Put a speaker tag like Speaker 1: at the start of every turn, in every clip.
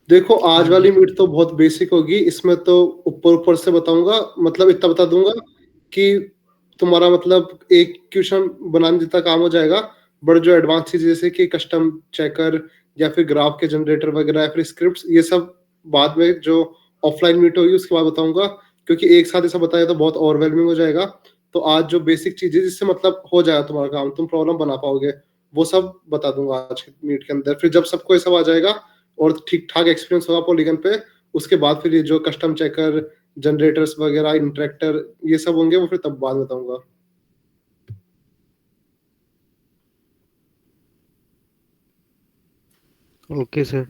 Speaker 1: देखो आज
Speaker 2: हाँ
Speaker 1: वाली
Speaker 2: जी।
Speaker 1: मीट तो बहुत बेसिक होगी, इसमें तो ऊपर-ऊपर से बताऊँगा, मतलब इतना बता दूँगा कि तुम्हारा मतलब एक क्वेश्चन बनाने जितना काम हो जाएगा, बट जो एडवांस चीज़ें जैसे कि कस्टम चेकर या फिर ग्राफ के जनरेटर वगैरह या फिर स्क्रिप्ट्स, ये सब बाद में जो ऑफलाइन मीट होगी उसके बाद बताऊँगा, क्योंकि एक साथ ऐसा बताया तो बहुत ओवरवेलमिंग हो जाएगा। तो आज जो बेसिक चीज़ें जिससे मतलब हो जाएगा तुम्हारा काम, तुम प्रॉब्लम बना पाओगे, वो सब बता दूँगा आज की मीट के अंदर। फिर जब सबको ये सब आ जाएगा और ठीक-ठाक एक्सपीरियंस होगा पॉलीगन पे, उसके बाद फिर ये जो कस्टम चेकर, जनरेटर्स वगैरह, इंटरैक्टर ये सब होंगे, वो फिर तब बाद में बताऊँगा।
Speaker 2: Okay sir.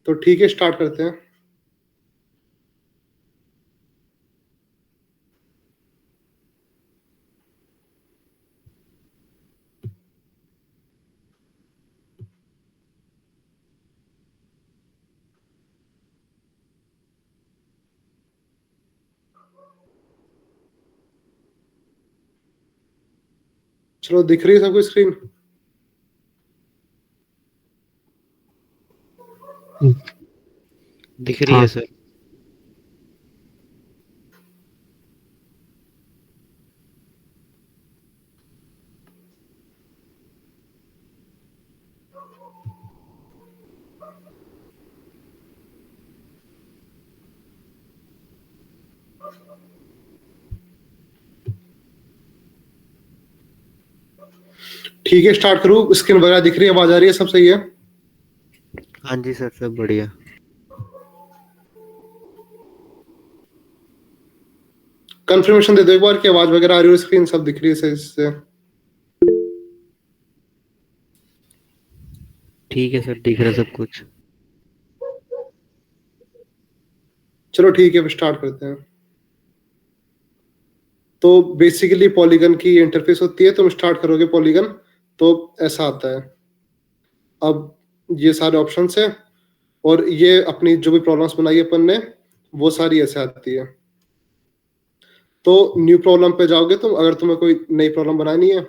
Speaker 1: तो ठीक है, स्टार्ट करते हैं। चलो, दिख रही है सबको स्क्रीन?
Speaker 2: दिख रही
Speaker 3: हाँ
Speaker 2: है सर।
Speaker 1: ठीक है, स्टार्ट करूँ? स्क्रीन वगैरह दिख रही है, आवाज़ आ रही है, सब सही है?
Speaker 2: हाँ जी सर, सब बढ़िया।
Speaker 1: कन्फर्मेशन दे दो एक बार कि आवाज़ वगैरह आ रही है, स्क्रीन सब दिख रही है सही से?
Speaker 2: ठीक है सर, दिख रहा है सब कुछ।
Speaker 1: चलो ठीक है, फिर स्टार्ट करते हैं। तो बेसिकली पॉलीगन की इंटरफेस होती है, तुम स्टार्ट करोगे पॉलीगन तो ऐसा आता है। अब ये सारे ऑप्शंस हैं और ये अपनी जो भी प्रॉब्लम्स बनाई है अपन ने, वो सारी ऐसे आती है। तो न्यू प्रॉब्लम पे जाओगे तुम, अगर तुम्हें कोई नई प्रॉब्लम बनानी है।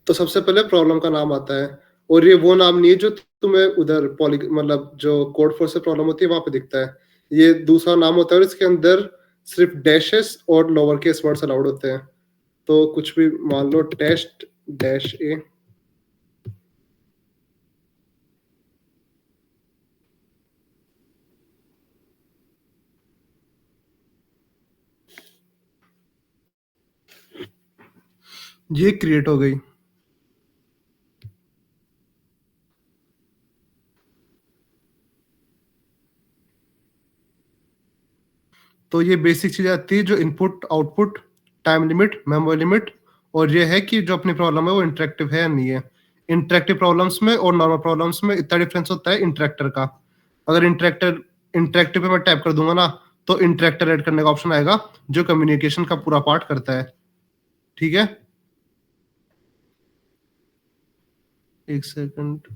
Speaker 1: तो सबसे पहले प्रॉब्लम का नाम आता है, और ये वो नाम नहीं है जो तुम्हें उधर पॉली मतलब जो कोड फोर्स से प्रॉब्लम होती है वहां पे दिखता है। ये दूसरा नाम होता है और इसके अंदर सिर्फ डैशेस और लोअर केस वर्ड्स अलाउड होते हैं। तो कुछ भी मान लो, टेस्ट डैश ए। ये क्रिएट हो गई। तो ये बेसिक चीज़ आती है, जो input output time limit memory limit, और ये है कि जो अपनी प्रॉब्लम है वो इंटरेक्टिव है या नहीं है। इंटरेक्टिव प्रॉब्लम्स में और नॉर्मल प्रॉब्लम्स में इतना डिफरेंस होता है इंटरेक्टर का। अगर इंटरेक्टिव पे मैं टैप कर दूंगा ना, तो इंटरेक्टर ऐड करने का ऑप्शन आएगा जो कम्युनिकेशन का पूरा पार्ट करता है। ठीक है? एक सेकंड।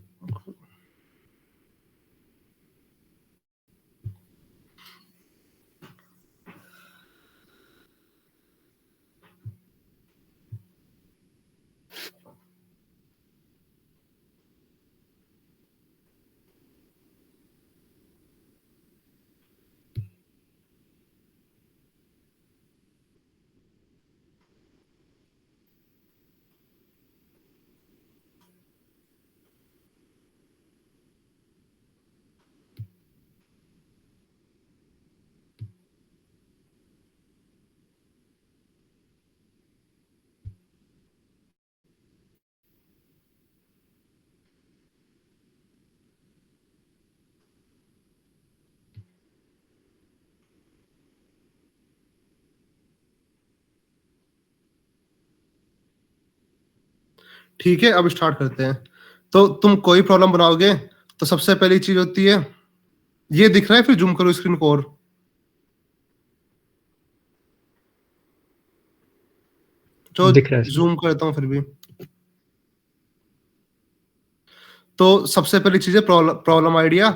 Speaker 1: ठीक है, अब स्टार्ट करते हैं। तो तुम कोई प्रॉब्लम बनाओगे तो सबसे पहली चीज होती है, ये दिख रहा है, फिर जूम करो स्क्रीन को और। जो
Speaker 3: दिख रहा है सर।
Speaker 1: जूम करता हूँ फिर भी। तो सबसे पहली चीज है प्रॉब्लम आइडिया,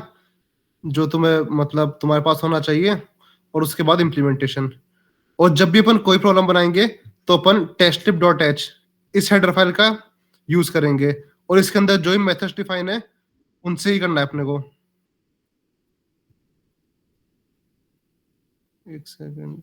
Speaker 1: जो तुम्हें मतलब तुम्हारे पास होना चाहिए, और उसके बाद इम्प्लीमेंटेशन। और जब भी अपन कोई प्रॉब्लम बनाएंगे तो अपन testlib.h इस हेडर फाइल का यूज करेंगे, और इसके अंदर जो ही मेथड्स डिफाइन है उनसे ही करना है अपने को। एक सेकंड।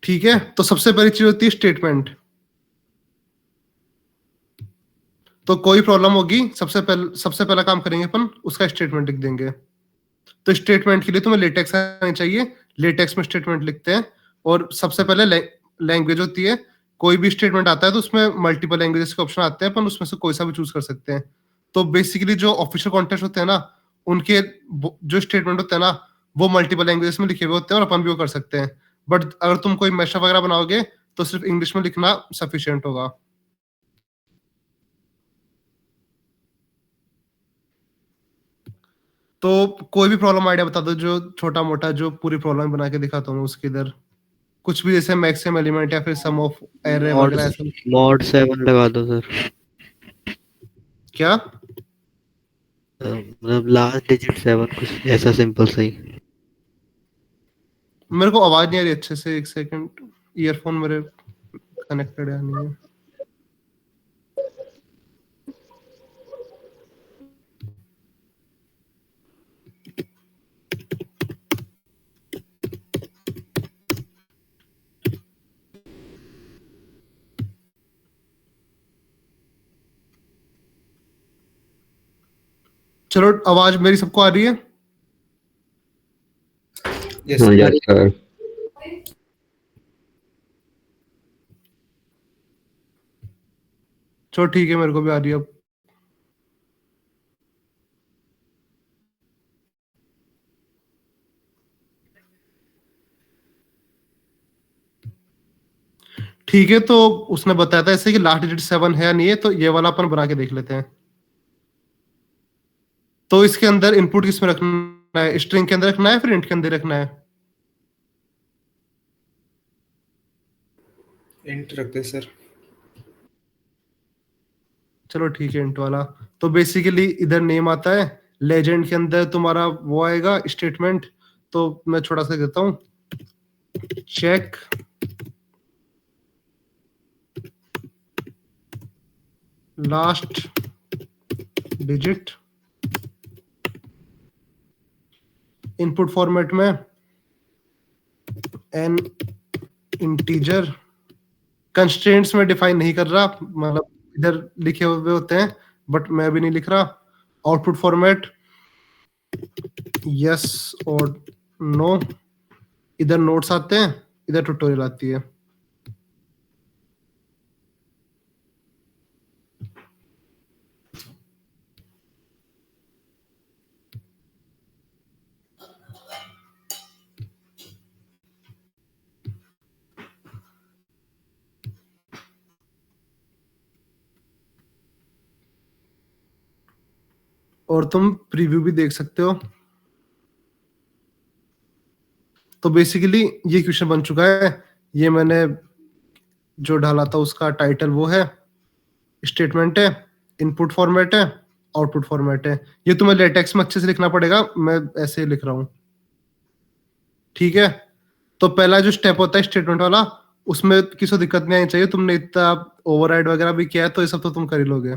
Speaker 1: ठीक है, तो सबसे पहली चीज होती है स्टेटमेंट। तो कोई प्रॉब्लम होगी, सबसे पहला काम करेंगे अपन उसका स्टेटमेंट लिख देंगे। तो स्टेटमेंट के लिए तुम्हें लेटेक्स आनी चाहिए। लेटेक्स में स्टेटमेंट लिखते हैं, और सबसे पहले लैंग्वेज होती है। कोई भी स्टेटमेंट आता है तो उसमें मल्टीपल लैंग्वेजेस के ऑप्शन आते हैं, अपन उसमें से कोई सा भी चूज कर सकते हैं। तो बेसिकली जो ऑफिशियल कॉन्टेक्स्ट होते हैं ना, उनके जो स्टेटमेंट होते हैं ना, वो मल्टीपल लैंग्वेजेस में लिखे हुए होते हैं, और अपन भी वो कर सकते हैं। बट अगर तुम कोई मैशअप वगैरह बनाओगे तो सिर्फ इंग्लिश में लिखना सफिशियंट होगा। तो कोई भी प्रॉब्लम आइडिया बता दो, जो छोटा मोटा, जो पूरी प्रॉब्लम बना के दिखाता हूँ उसके इधर। कुछ भी, जैसे मैक्सिमम एलिमेंट या फिर सम ऑफ एरे
Speaker 2: मॉड
Speaker 1: वगैरह ऐसा।
Speaker 2: मॉड 7 लगा दो सर।
Speaker 1: क्या?
Speaker 2: मतलब लास्ट डिजिट 7, कुछ ऐसा सिंपल सही।
Speaker 1: मेरे को आवाज नहीं आ रही अच्छे से, एक सेकंड। ईयरफोन मेरे कनेक्टेड है नहीं है। चलो, आवाज मेरी सबको आ रही है?
Speaker 3: Yes
Speaker 4: yes sir.
Speaker 1: चलो ठीक है, मेरे को भी आ रही है अब। ठीक है, तो उसने बताया था ऐसे कि लास्ट डिजिट 7 है या नहीं है, तो ये वाला अपन बना के देख लेते हैं। तो इसके अंदर इनपुट किसमें रखना है? स्ट्रिंग के अंदर रखना है, फिर इंट के अंदर रखना है?
Speaker 3: इंट रखते हैं सर।
Speaker 1: चलो ठीक है, इंट वाला। तो बेसिकली इधर नेम आता है, लेजेंड के अंदर तुम्हारा वो आएगा स्टेटमेंट। तो मैं छोटा सा देता हूँ, check last digit. Input format में एन इंटीजर। कंस्ट्रेंट्स में डिफाइन नहीं कर रहा, मतलब इधर लिखे हुए होते हैं, बट मैं भी नहीं लिख रहा। आउटपुट फॉर्मेट यस और नो। इधर नोट्स आते हैं, इधर ट्यूटोरियल आती है। और तुम प्रीव्यू भी देख सकते हो। तो बेसिकली ये क्वेश्चन बन चुका है। ये मैंने जो डाला था उसका टाइटल वो है, स्टेटमेंट है, इनपुट फॉर्मेट है, आउटपुट फॉर्मेट है। ये तुम्हें लेटेक्स में अच्छे से लिखना पड़ेगा, मैं ऐसे ही लिख रहा हूँ। ठीक है, तो पहला जो स्टेप होता है स्टेटमेंट वाला, उसमें किसी को दिक्कत नहीं आनी चाहिए। तुमने इतना ओवरराइड वगैरह भी किया है तो ये सब तो तुम कर ही लोगे।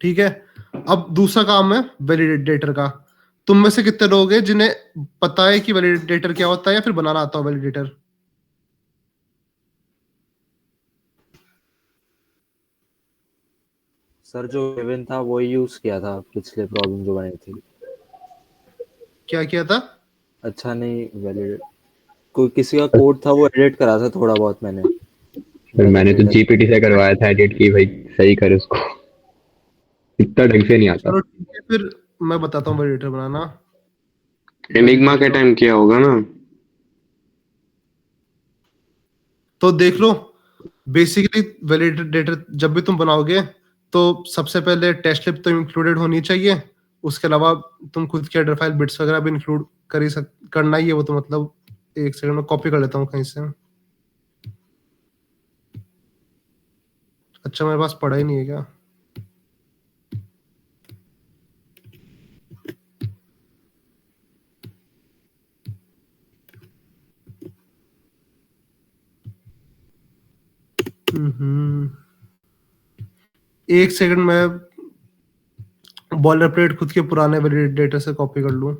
Speaker 1: ठीक है, अब दूसरा काम है वैलिडेटर का। तुम में से कितने लोग हैं जिन्हें पता है कि वैलिडेटर क्या होता है या फिर बनाना आता हो वैलिडेटर?
Speaker 4: सर जो इवेंट था वो यूज किया था पिछले प्रॉब्लम जो बनाई थी।
Speaker 1: क्या किया था?
Speaker 4: अच्छा नहीं, वैलिड कोई किसी का कोड था वो एडिट करा था थोड़ा बहुत मैंने।
Speaker 5: फिर मैंने तो जीपीटी से करवाया था एडिट की, भाई सही कर उसको। इतना ढंग से नहीं आता।
Speaker 1: चलो ठीक है, फिर मैं बताता हूँ वैलिडेटर बनाना।
Speaker 6: एनिग्मा के टाइम किया होगा ना?
Speaker 1: तो देख लो, बेसिकली वैलिडेटर जब भी तुम बनाओगे तो सबसे पहले टेस्ट लिप तो इंक्लूडेड होनी चाहिए। उसके अलावा तुम खुद की हेडर फाइल बिट्स वगैरह भी इंक्लूड करना ही है। वो तो मतलब एक सेकंड में कॉपी कर लेता हूँ कहीं से। अच्छा, मेरे पास पड़ा ही नहीं है क्या? एक सेकंड में बॉलर प्लेट खुद के पुराने वैलिडेटर से कॉपी कर लूं।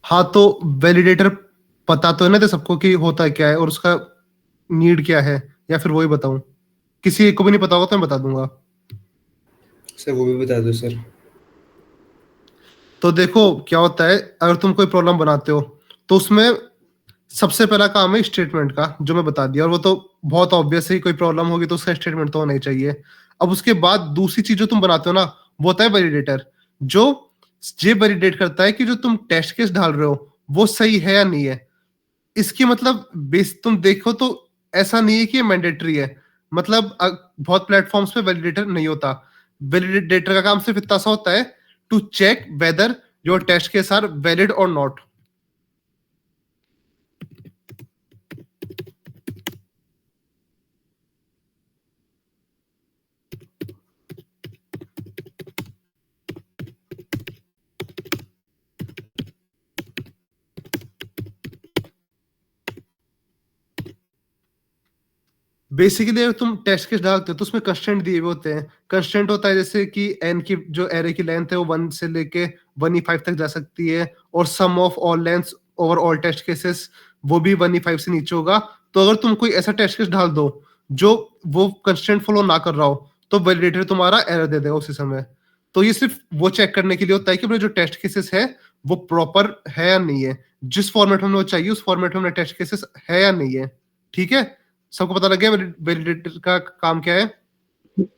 Speaker 1: हाँ, तो वैलिडेटर पता तो है ना तो सबको कि होता क्या है और उसका नीड क्या है, या फिर वही बताऊं? किसी एक को भी नहीं पता होगा तो मैं बता दूंगा।
Speaker 3: सर वो भी बता दो सर।
Speaker 1: तो देखो क्या होता है, अगर तुम कोई प्रॉब्लम बनाते हो तो उसमें सबसे पहला काम है स्टेटमेंट का, जो मैं बता दिया। और वो तो बहुत ऑब्वियस है, कोई प्रॉब्लम होगी तो उसका स्टेटमेंट तो होना ही चाहिए। अब उसके बाद दूसरी चीज जो तुम बनाते हो ना, वो होता है वैलिडेटर, जो ये वैलिडेट करता है कि जो तुम टेस्ट केस डाल रहे हो वो सही है या नहीं है। इसकी मतलब बेस तुम देखो तो ऐसा नहीं है कि ये मैंडेटरी है। मतलब बहुत प्लेटफॉर्म्स पे वैलिडेटर नहीं होता। वैलिडेटर का काम सिर्फ इतना सा होता है, to check whether your test case are valid और नॉट। बेसिकली अगर तुम टेस्ट केस डालते हो तो उसमें कंस्टेंट दिए हुए होते हैं। कंस्टेंट होता है जैसे कि एन की जो एरे की लेंथ है वो 1 से लेके 1E5 तक जा सकती है, और sum of all length over all test cases वो भी 1E5 से नीचे होगा। तो अगर तुम कोई ऐसा टेस्ट केस डाल दो जो वो कंस्टेंट फॉलो ना कर रहा हो तो वैलिडेटर तुम्हारा एरर दे देगा उसी समय। तो ये सिर्फ वो चेक करने के लिए होता है कि अपने जो टेस्ट केसेस है वो प्रॉपर है या नहीं है, जिस फॉर्मेट में वो चाहिए उस फॉर्मेट में टेस्ट केसेस है या नहीं है। ठीक है, सबको पता लग गया वैलिडेटर का काम क्या है?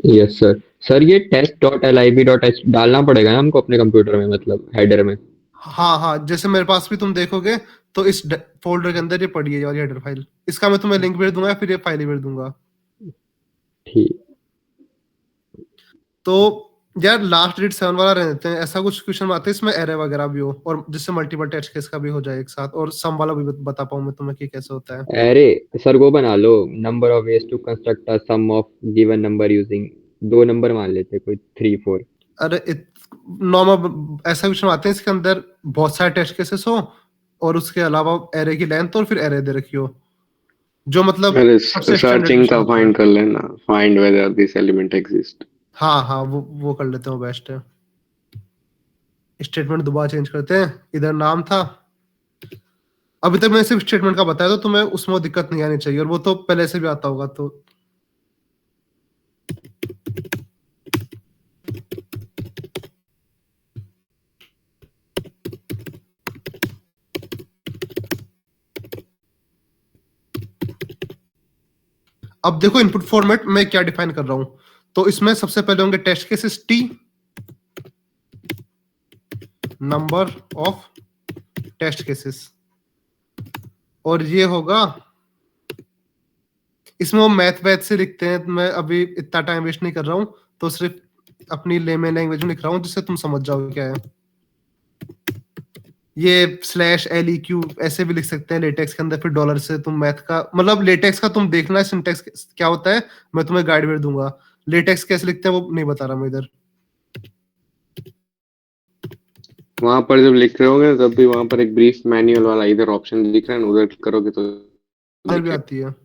Speaker 5: Yes sir. सर ये test.lib.h डालना पड़ेगा ना हमको अपने कंप्यूटर में, मतलब हेडर में?
Speaker 1: हाँ हाँ, जैसे मेरे पास भी तुम देखोगे तो इस फोल्डर के अंदर ये पड़ी है वाली हेडर फाइल। इसका मैं तुम्हें लिंक भेज दूंगा या फिर ये फाइल ही भेज दूंगा।
Speaker 5: ठीक।
Speaker 1: तो यार लास्ट डिजिट 7 वाला रहते हैं, ऐसा कुछ क्वेश्चन आते हैं इसमें एरे वगैरह भी हो और जिससे मल्टीपल टेस्ट केस का भी हो जाए एक साथ, और सम वाला भी बता पाऊं मैं तुम्हें कि कैसे होता है।
Speaker 5: अरे सर वो बना लो, number of ways to construct a sum of given number using, 2 number मान लेते, कोई 3 4।
Speaker 1: अरे नॉर्मल ऐसा क्वेश्चन आते हैं इसके अंदर बहुत सारे टेस्ट केसेस हो और उसके अलावा एरे की लेंथ और फिर एरे दे रखी हो। जो मतलब
Speaker 6: अरे
Speaker 1: सबसे स्टैंडर्ड
Speaker 6: सर्चिंग
Speaker 1: क्वेश्चन
Speaker 6: का
Speaker 1: होता है।
Speaker 6: फाइंड कर लेना, find whether this element exist.
Speaker 1: हाँ हाँ, वो कर लेते हैं, बेस्ट है। स्टेटमेंट दोबारा चेंज करते हैं। इधर नाम था, अभी तक मैंने सिर्फ स्टेटमेंट का बताया, तो तुम्हें उसमें दिक्कत नहीं आनी चाहिए, और वो तो पहले से भी आता होगा। तो अब देखो इनपुट फॉर्मेट में क्या डिफाइन कर रहा हूं। तो इसमें सबसे पहले होंगे test cases t, number of test cases, और ये होगा, इसमें वो मैथ से लिखते हैं। मैं अभी इतना टाइम वेस्ट नहीं कर रहा हूं, तो सिर्फ अपनी लेमन लैंग्वेज में लिख रहा हूं जिससे तुम समझ जाओगे क्या है। ये /LEQ ऐसे भी लिख सकते हैं लेटेक्स के अंदर, फिर डॉलर से तुम मैथ का मतलब लेटेक्स का तुम देखना है सिंटेक्स क्या होता है, मैं तुम्हें गाइड में दूंगा। लेटेक्स कैसे लिखते हैं वो नहीं बता रहा मैं इधर।
Speaker 6: वहां पर जब लिख रहे होगे तब भी वहां पर एक ब्रीफ मैनुअल वाला इधर ऑप्शन दिख रहा है ना, उधर क्लिक करोगे तो
Speaker 1: इधर भी
Speaker 6: दिखेगा।
Speaker 1: आती है।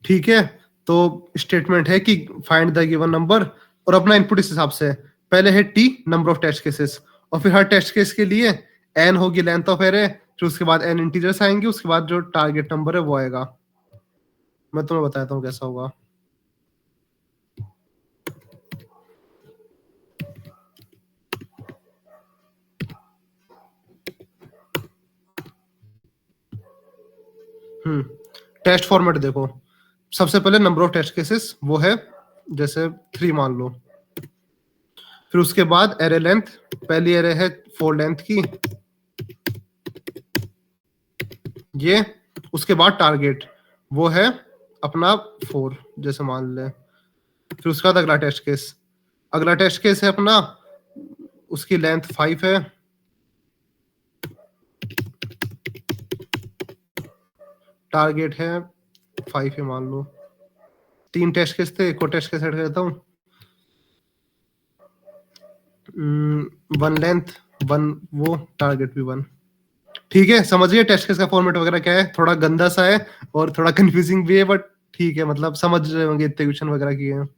Speaker 1: ठीक है, तो स्टेटमेंट है कि फाइंड द गिवन नंबर, और अपना इनपुट इस हिसाब से है। पहले है T, number of test cases, और फिर हर टेस्ट केस के लिए एन होगी लेंथ ऑफ एरे, फिर उसके बाद एन इंटीजर्स आएंगे, उसके बाद जो टारगेट नंबर है वो आएगा। मैं तुम्हें बताता हूँ कैसा होगा। टेस्ट फॉर्मेट देखो। सबसे पहले नंबर ऑफ टेस्ट केसेस वो है जैसे 3 मान लो, फिर उसके बाद एरे लेंथ, पहली एरे है 4 लेंथ की, ये, उसके बाद टारगेट वो है अपना 4 जैसे मान ले, फिर उसके बाद अगला टेस्ट केस, अगला टेस्ट केस है अपना, उसकी लेंथ 5 है, टारगेट है 5 है मान लो। 3 टेस्ट केस थे, एक और टेस्ट केस ऐड कर देता हूँ। 1 लेंथ 1 वो, टारगेट भी 1। ठीक है, समझिए टेस्ट केस का फॉर्मेट वगैरह क्या है। थोड़ा गंदा सा है और थोड़ा कंफ्यूजिंग भी है, बट ठीक है, मतलब समझ रहे होंगे इतने क्वेश्चन वगैरह किए हैं।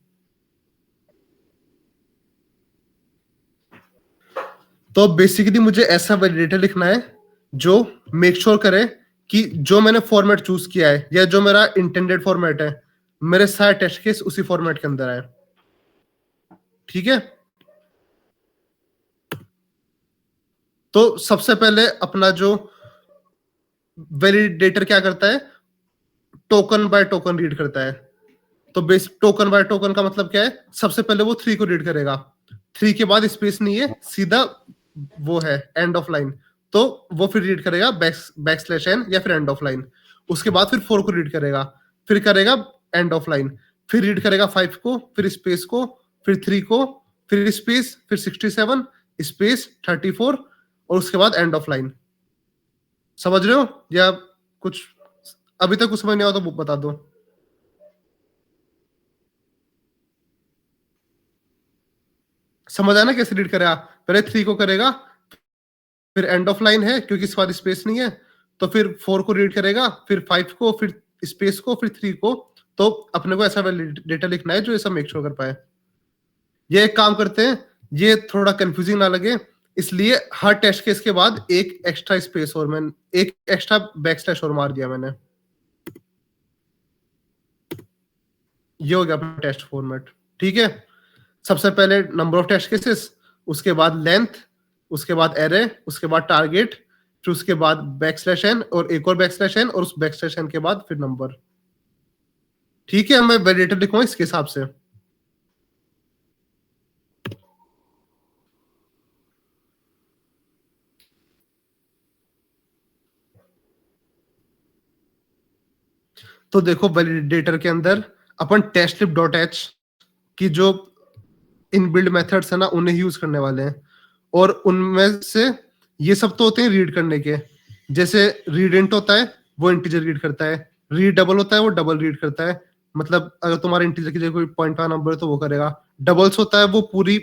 Speaker 1: तो बेसिकली मुझे ऐसा वैलिडेटर लिखना है जो मेक श्योर करे कि जो मैंने फॉर्मेट चूज किया है या जो मेरा इंटेंडेड फॉर्मेट है, मेरे सारे टेस्ट केस उसी फॉर्मेट के अंदर आए। ठीक है, तो सबसे पहले अपना जो वैलिडेटर क्या करता है, टोकन बाय टोकन रीड करता है। तो बेस टोकन बाय टोकन का मतलब क्या है, सबसे पहले वो 3 को रीड करेगा, 3 के बाद स्पेस नहीं है, सीधा वो है एंड ऑफ लाइन, तो वो फिर रीड करेगा /n या फिर एंड ऑफ लाइन। उसके बाद फिर 4 को रीड करेगा, फिर करेगा एंड ऑफ लाइन, फिर रीड करेगा 5 को, फिर स्पेस को, फिर 3 को, फिर स्पेस, फिर 67 स्पेस 34, और उसके बाद एंड ऑफ लाइन। समझ रहे हो या कुछ अभी तक कुछ समझ नहीं आया तो बता दो। समझ आया ना कैसे रीड करेगा, पहले 3 को करेगा, फिर एंड ऑफ लाइन है क्योंकि इसके बाद स्पेस नहीं है, तो फिर 4 को रीड करेगा, फिर 5 को, फिर स्पेस को, फिर 3 को। तो अपने को ऐसा डेटा लिखना है जो ऐसा मेक श्योर कर पाए। ये एक काम करते हैं, ये थोड़ा कंफ्यूजिंग ना लगे, इसलिए हर टेस्ट केस के बाद एक एक्स्ट्रा स्पेस और मैं एक एक्स्ट्रा बैकस्लैश और मार दिया मैंने। ये हो गया अपना टेस्ट फॉर्मेट। ठीक है, सबसे पहले नंबर ऑफ टेस्ट केसेस, उसके बाद लेंथ, उसके बाद एरे, उसके बाद टारगेट, फिर उसके बाद /n और एक और /n, और उस /n के बाद फिर नंबर। ठीक है, मैं वैलिडेटर लिखूंगा इसके हिसाब से। तो देखो वैलिडेटर के अंदर अपन testlib.h की जो इनबिल्ड मेथड्स है ना उन्हें यूज करने वाले हैं, और उनमें से ये सब तो होते हैं रीड करने के, जैसे रीड इंट होता है वो इंटीजर रीड करता है, रीड डबल होता है वो डबल रीड करता है, मतलब अगर तुम्हारे इंटीजर की जगह कोई पॉइंट का नंबर है तो वो करेगा, डबल्स होता है वो पूरी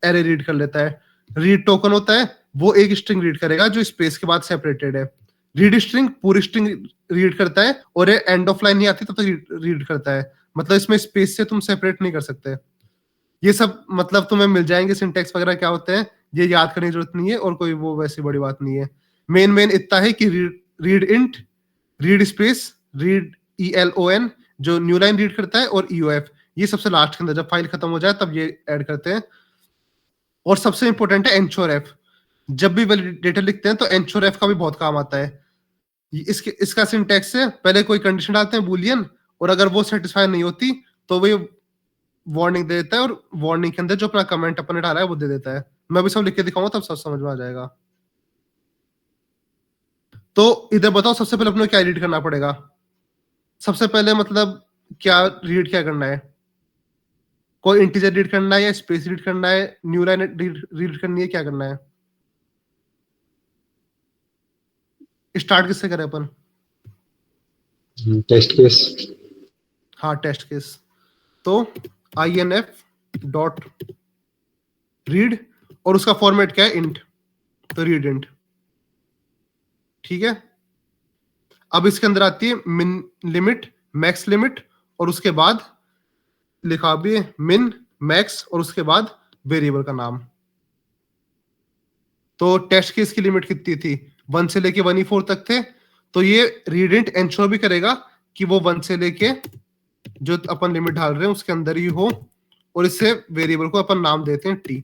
Speaker 1: एरे रीड कर लेता है, रीड टोकन होता है वो एक स्ट्रिंग रीड करेगा जो स्पेस के बाद सेपरेटेड है, रीड स्ट्रिंग पूरी स्ट्रिंग रीड करता है और ये एंड ऑफ लाइन नहीं आती तब तक रीड करता है, मतलब इसमें स्पेस से तुम सेपरेट नहीं कर सकते। ये सब मतलब तुम्हें मिल जाएंगे सिंटेक्स वगैरह क्या होते हैं, ये याद करने की जरूरत नहीं है, और कोई वो वैसी बड़ी बात नहीं है। मेन इतना है कि read int, read space, read ELON जो न्यू लाइन रीड करता है, और EOF ये सबसे लास्ट के अंदर जब फाइल खत्म हो जाए तब ये ऐड करते हैं। और सबसे इंपॉर्टेंट है ensuref, जब भी वैलिडेटर लिखते हैं तो ensuref का भी बहुत काम आता है। इसका सिंटेक्स है पहले कोई कंडीशन डालते हैं बूलियन, और अगर वो सेटिस्फाई नहीं होती तो वो वार्निंग दे देता है, और वार्निंग के अंदर जो अपना कमेंट अपन ने डाला है वो दे देता है। मैं भी सब लिख के दिखाऊंगा तब सब समझ में आ जाएगा। तो इधर बताओ सबसे पहले अपने को क्या रीड करना पड़ेगा। सबसे पहले मतलब क्या करना है, कोई इंटीजर रीड करना है या स्पेस रीड करना है, न्यू लाइन रीड करनी है, क्या करना है। स्टार्ट किससे करें अपन?
Speaker 6: Test case.
Speaker 1: हाँ टेस्ट केस, तो INF डॉट रीड, और उसका फॉर्मेट क्या है इंट, तो रीड इंट, ठीक है। अब इसके अंदर आती है मिन लिमिट, मैक्स लिमिट, और उसके बाद लिखा भी है मिन मैक्स, और उसके बाद वेरिएबल का नाम। तो टेस्ट केस की लिमिट कितनी थी, 1 से लेके 1E4 तक थे, तो ये रीड इंट एंश्योर भी करेगा कि वो 1 से लेके जो अपन लिमिट डाल रहे हैं उसके अंदर ही हो, और इससे वेरिएबल को अपन नाम देते हैं t।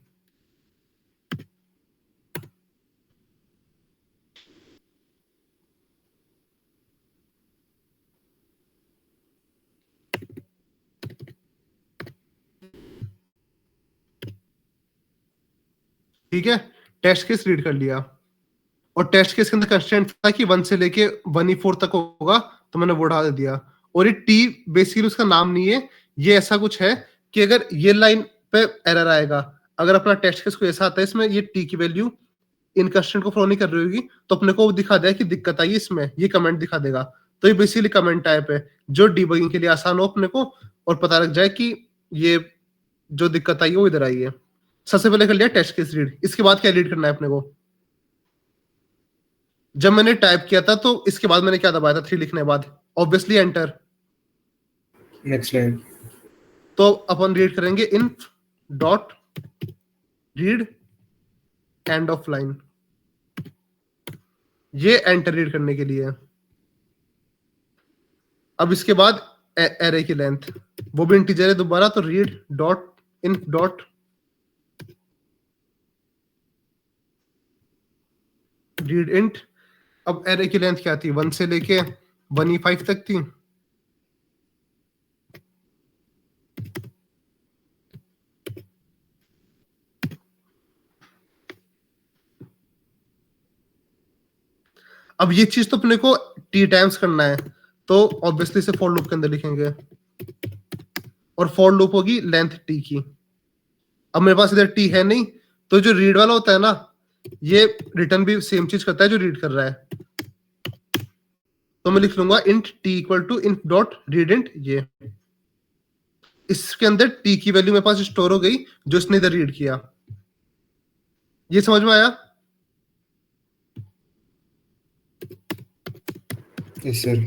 Speaker 1: ठीक है, टेस्ट केस रीड कर लिया, और टेस्ट केस के अंदर कंस्ट्रेंट था कि 1 से लेके 1E4 तक होगा, तो मैंने वो डाल दिया। और ये टी बेसिकली उसका नाम नहीं है, ये ऐसा कुछ है कि अगर ये लाइन पे एरर आएगा, अगर अपना टेस्ट केस को ऐसा आता है इसमें ये टी की वैल्यू इन कंस्ट्रेंट को फॉलो नहीं कर रही होगी, तो अपने को दिखा देगा कि दिक्कत आई इसमें, ये कमेंट दिखा देगा। तो ये बेसिकली कमेंट टाइप है जो डिबगिंग के लिए आसान हो अपने को, और पता लग जाए कि ये जो दिक्कत आई वो इधर आई है। सबसे पहले कर लिया टेस्ट केस रीड, इसके बाद क्या रीड करना है अपने को। जब मैंने टाइप किया था तो इसके बाद मैंने क्या दबाया था 3 लिखने के बाद, ऑब्वियसली एंटर,
Speaker 3: नेक्स्ट लाइन।
Speaker 1: तो अपन रीड करेंगे inf dot read end of line, ये एंटर रीड करने के लिए। अब इसके बाद एरे की लेंथ वो भी इंटीजर है दोबारा, तो read dot inf dot read int. अब एरे की लेंथ क्या थी, 1 से लेके 1E5 तक थी। अब ये चीज तो अपने को टी टाइम्स करना है, तो ऑब्वियसली से फॉर लूप के अंदर लिखेंगे, और फॉर लूप होगी लेंथ टी की। अब मेरे पास इधर टी है नहीं, तो जो रीड वाला होता है ना, ये रिटर्न भी सेम चीज करता है जो रीड कर रहा है, तो मैं लिख लूंगा int t equal to int dot read int. ये इसके अंदर टी की वैल्यू मेरे पास स्टोर हो गई जो इसने इधर रीड किया। ये समझ में आया?
Speaker 3: Yes sir.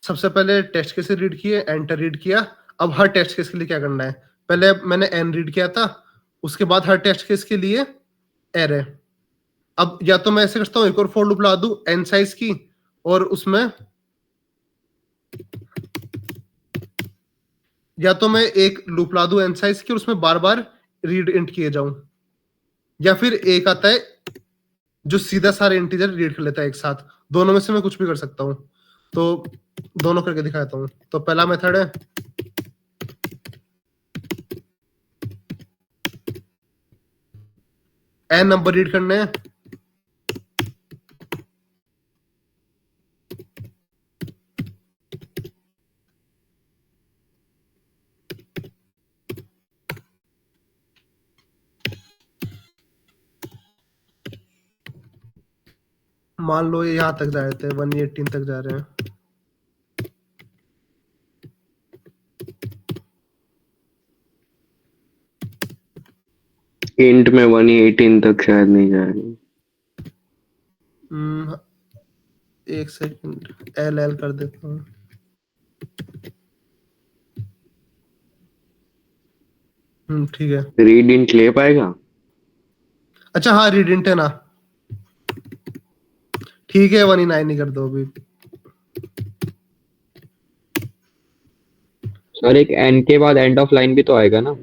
Speaker 1: सबसे पहले टेस्ट केस रीड किए, एंटर रीड किया। अब हर टेस्ट केस के लिए क्या करना है, पहले मैंने एन रीड किया था, उसके बाद हर टेस्ट केस के लिए एरे। अब या तो मैं ऐसे करता हूँ, एक और फॉर लूप ला दूं एन साइज की, और उसमें या तो मैं एक लूप ला दूं एन साइज की और उसमें बार बार रीड इंट किए जाऊं, या फिर एक आता है जो सीधा सारे इंटीजर रीड कर लेता है एक साथ। दोनों में से मैं कुछ भी कर सकता हूँ, तो दोनों करके दिखाता हूँ। तो पहला मेथड है n नंबर रीड करने हैं, मान लो ये यहाँ तक जा रहे थे, 118 तक जा रहे हैं।
Speaker 6: इंट में 118 तक शायद नहीं जाएगी।
Speaker 1: एक सेकंड, LL कर देता हूँ। ठीक है।
Speaker 6: रीड इंट ले पाएगा?
Speaker 1: अच्छा हाँ, रीडेंट है ना, ठीक है, 199 ही कर दो अभी।
Speaker 5: सर एक एन के बाद एंड ऑफ लाइन भी तो आएगा ना,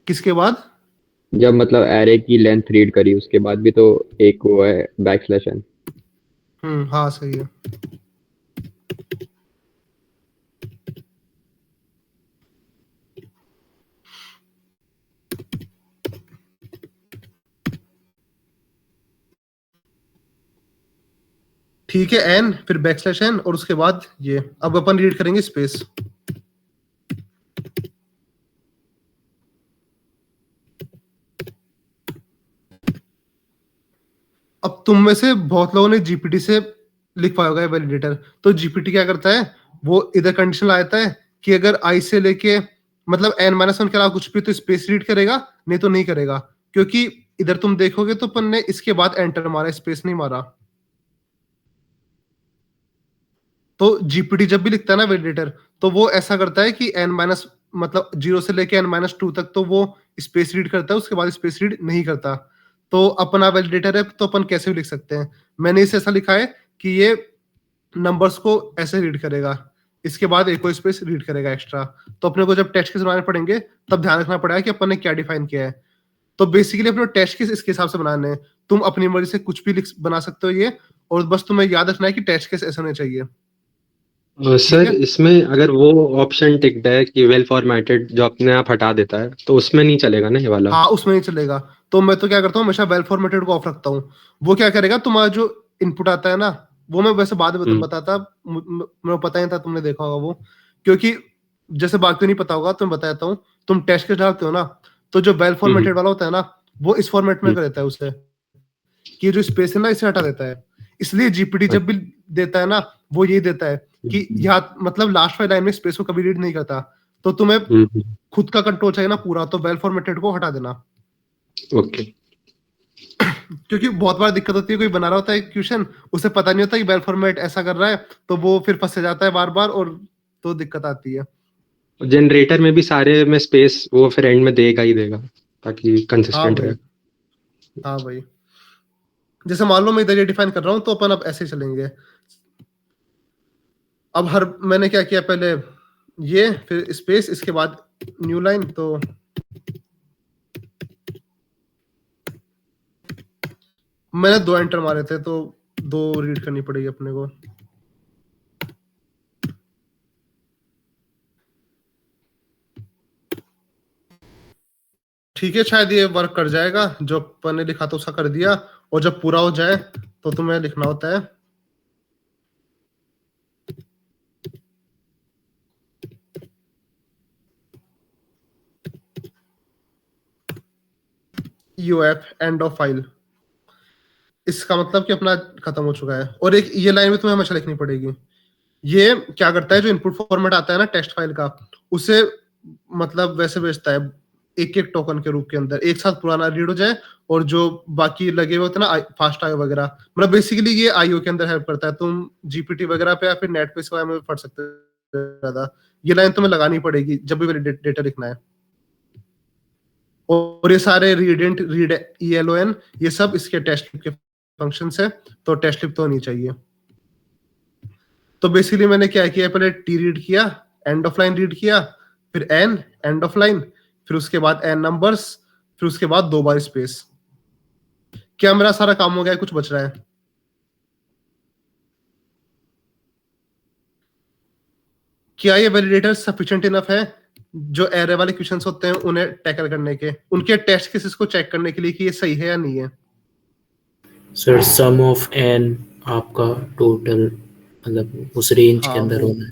Speaker 1: किसके बाद?
Speaker 5: जब मतलब एरे की लेंथ रीड करी उसके बाद भी तो एक वो है बैकस्लैश n।
Speaker 1: हाँ सही है। ठीक है, n फिर बैकस्लैश n और उसके बाद ये। अब अपन रीड करेंगे स्पेस। अब तुम में से बहुत लोगों ने जीपीटी से लिखवाया होगा वैलिडेटर। तो जीपीटी क्या करता है, वो इधर कंडीशन लाता है कि अगर i से लेके मतलब n-1 के अलावा कुछ भी तो स्पेस रीड करेगा, नहीं तो नहीं करेगा। क्योंकि इधर तुम देखोगे तो अपन ने इसके बाद एंटर मारा, स्पेस नहीं मारा। तो जीपीटी जब भी लिखता है ना वैलिडेटर, तो वो ऐसा करता है कि n- मतलब 0 से लेके n-2 तक तो वो स्पेस रीड करता है, उसके बाद स्पेस रीड नहीं करता। तो अपना वैलिडेटर है तो अपन कैसे भी लिख सकते हैं। मैंने इसे ऐसा लिखा है कि ये नंबर्स को ऐसे रीड करेगा, इसके बाद एक और स्पेस रीड करेगा एक्स्ट्रा। तो अपने को जब टेस्ट केस बनाने पड़ेंगे तब ध्यान रखना पड़ेगा कि अपन ने क्या डिफाइन किया है। तो बेसिकली अपने टेस्ट केस इसके हिसाब से बनाने हैं। तुम अपनी मर्जी से कुछ भी बना सकते हो ये, और बस तुम्हें याद रखना है कि टेस्ट केस ऐसे होने चाहिए।
Speaker 7: सर इसमें अगर वो ऑप्शन टिक्ड है कि वेल फॉर्मेटेड जो अपने आप हटा देता है तो उसमें नहीं चलेगा ना ये वाला?
Speaker 1: हाँ, उसमें नहीं चलेगा। तो मैं तो क्या करता हूँ, हमेशा वेल फॉर्मेटेड को ऑफ रखता हूँ। वो क्या करेगा, तुम्हारा जो इनपुट आता है ना, वो मैं वैसे बाद में बताता, मुझे पता नहीं था, तुमने देखा होगा वो। क्योंकि जैसे बाकी नहीं पता होगा तो मैं बताता हूँ। तुम टेस्ट के डालते हो ना, तो जो वेल फॉर्मेटेड वाला होता है ना, वो इस फॉर्मेट में कर देता है उसे, कि जो स्पेस है ना इसे हटा देता है। इसलिए जीपीटी जब भी देता है ना, वो यही देता है कि यहाँ मतलब लास्ट वाली लाइन में स्पेस को कभी रीड नहीं करता। तो तुम्हें खुद का कंट्रोल चाहिए ना पूरा, तो वेल फॉर्मेटेड को हटा देना।
Speaker 7: ओके।
Speaker 1: क्योंकि बहुत बार दिक्कत होती है, कोई बना रहा होता है क्वेश्चन, उसे पता नहीं होता कि वेल फॉर्मेट ऐसा कर रहा है, तो वो फिर फंस जाता है बार बार, और तो दिक्कत आती है।
Speaker 7: जनरेटर में भी सारे में स्पेस वो फिर एंड में देगा ही देगा ताकि कंसिस्टेंट रहे।
Speaker 1: हाँ भाई, जैसे मान लो मैं इधर ये डिफाइन कर रहा हूँ, तो अपन अब ऐसे ही चलेंगे। अब मैंने क्या किया, पहले ये, फिर स्पेस, इसके बाद न्यू लाइन। तो मैंने 2 एंटर मारे थे, तो 2 रीड करनी पड़ेगी अपने को। ठीक है, शायद ये वर्क कर जाएगा। जो अपन ने लिखा था उसका कर दिया, और जब पूरा हो जाए तो तुम्हें लिखना होता है UF एंड ऑफ फाइल। इसका मतलब कि अपना खत्म हो चुका है। और एक ये लाइन भी तुम्हें हमेशा लिखनी पड़ेगी। ये क्या करता है, जो इनपुट फॉर्मेट आता है ना टेक्स्ट फाइल का, उसे मतलब वैसे भेजता है एक एक टोकन के रूप के अंदर, एक साथ पुराना रीड हो जाए, और जो बाकी लगे हुए होते हैं ना फास्ट आईओ वगैरह, मतलब बेसिकली ये आईओ के अंदर हेल्प करता है। तुम जीपीटी वगैरह पे या फिर नेट पे इसके बारे में पढ़ सकते हो ज्यादा। ये लाइन तुम्हें लगानी पड़ेगी जब भी डेटा लिखना है। और ये सारे रीडेंट, रीड ELON, ये सब इसके टेस्ट के फंक्शंस है, तो टेस्ट लिप तो होनी चाहिए। तो बेसिकली मैंने क्या किया, पहले टी रीड किया, एंड ऑफ लाइन रीड किया, फिर एन एंड ऑफ लाइन, फिर उसके बाद एन नंबर्स, फिर उसके बाद 2 बार स्पेस। क्या मेरा सारा काम हो गया है, कुछ बच रहा है? क्या ये वैलिडेटर सफिशिएंट इनफ है जो एरे वाले क्वेश्चंस होते हैं उन्हें टैकल करने के, उनके टेस्ट केसेस को चेक करने के लिए कि ये सही है या नहीं है?
Speaker 8: सर सम ऑफ एन आपका टोटल मतलब उस रेंज के
Speaker 1: हाँ,
Speaker 8: अंदर
Speaker 1: वो।
Speaker 8: होना है।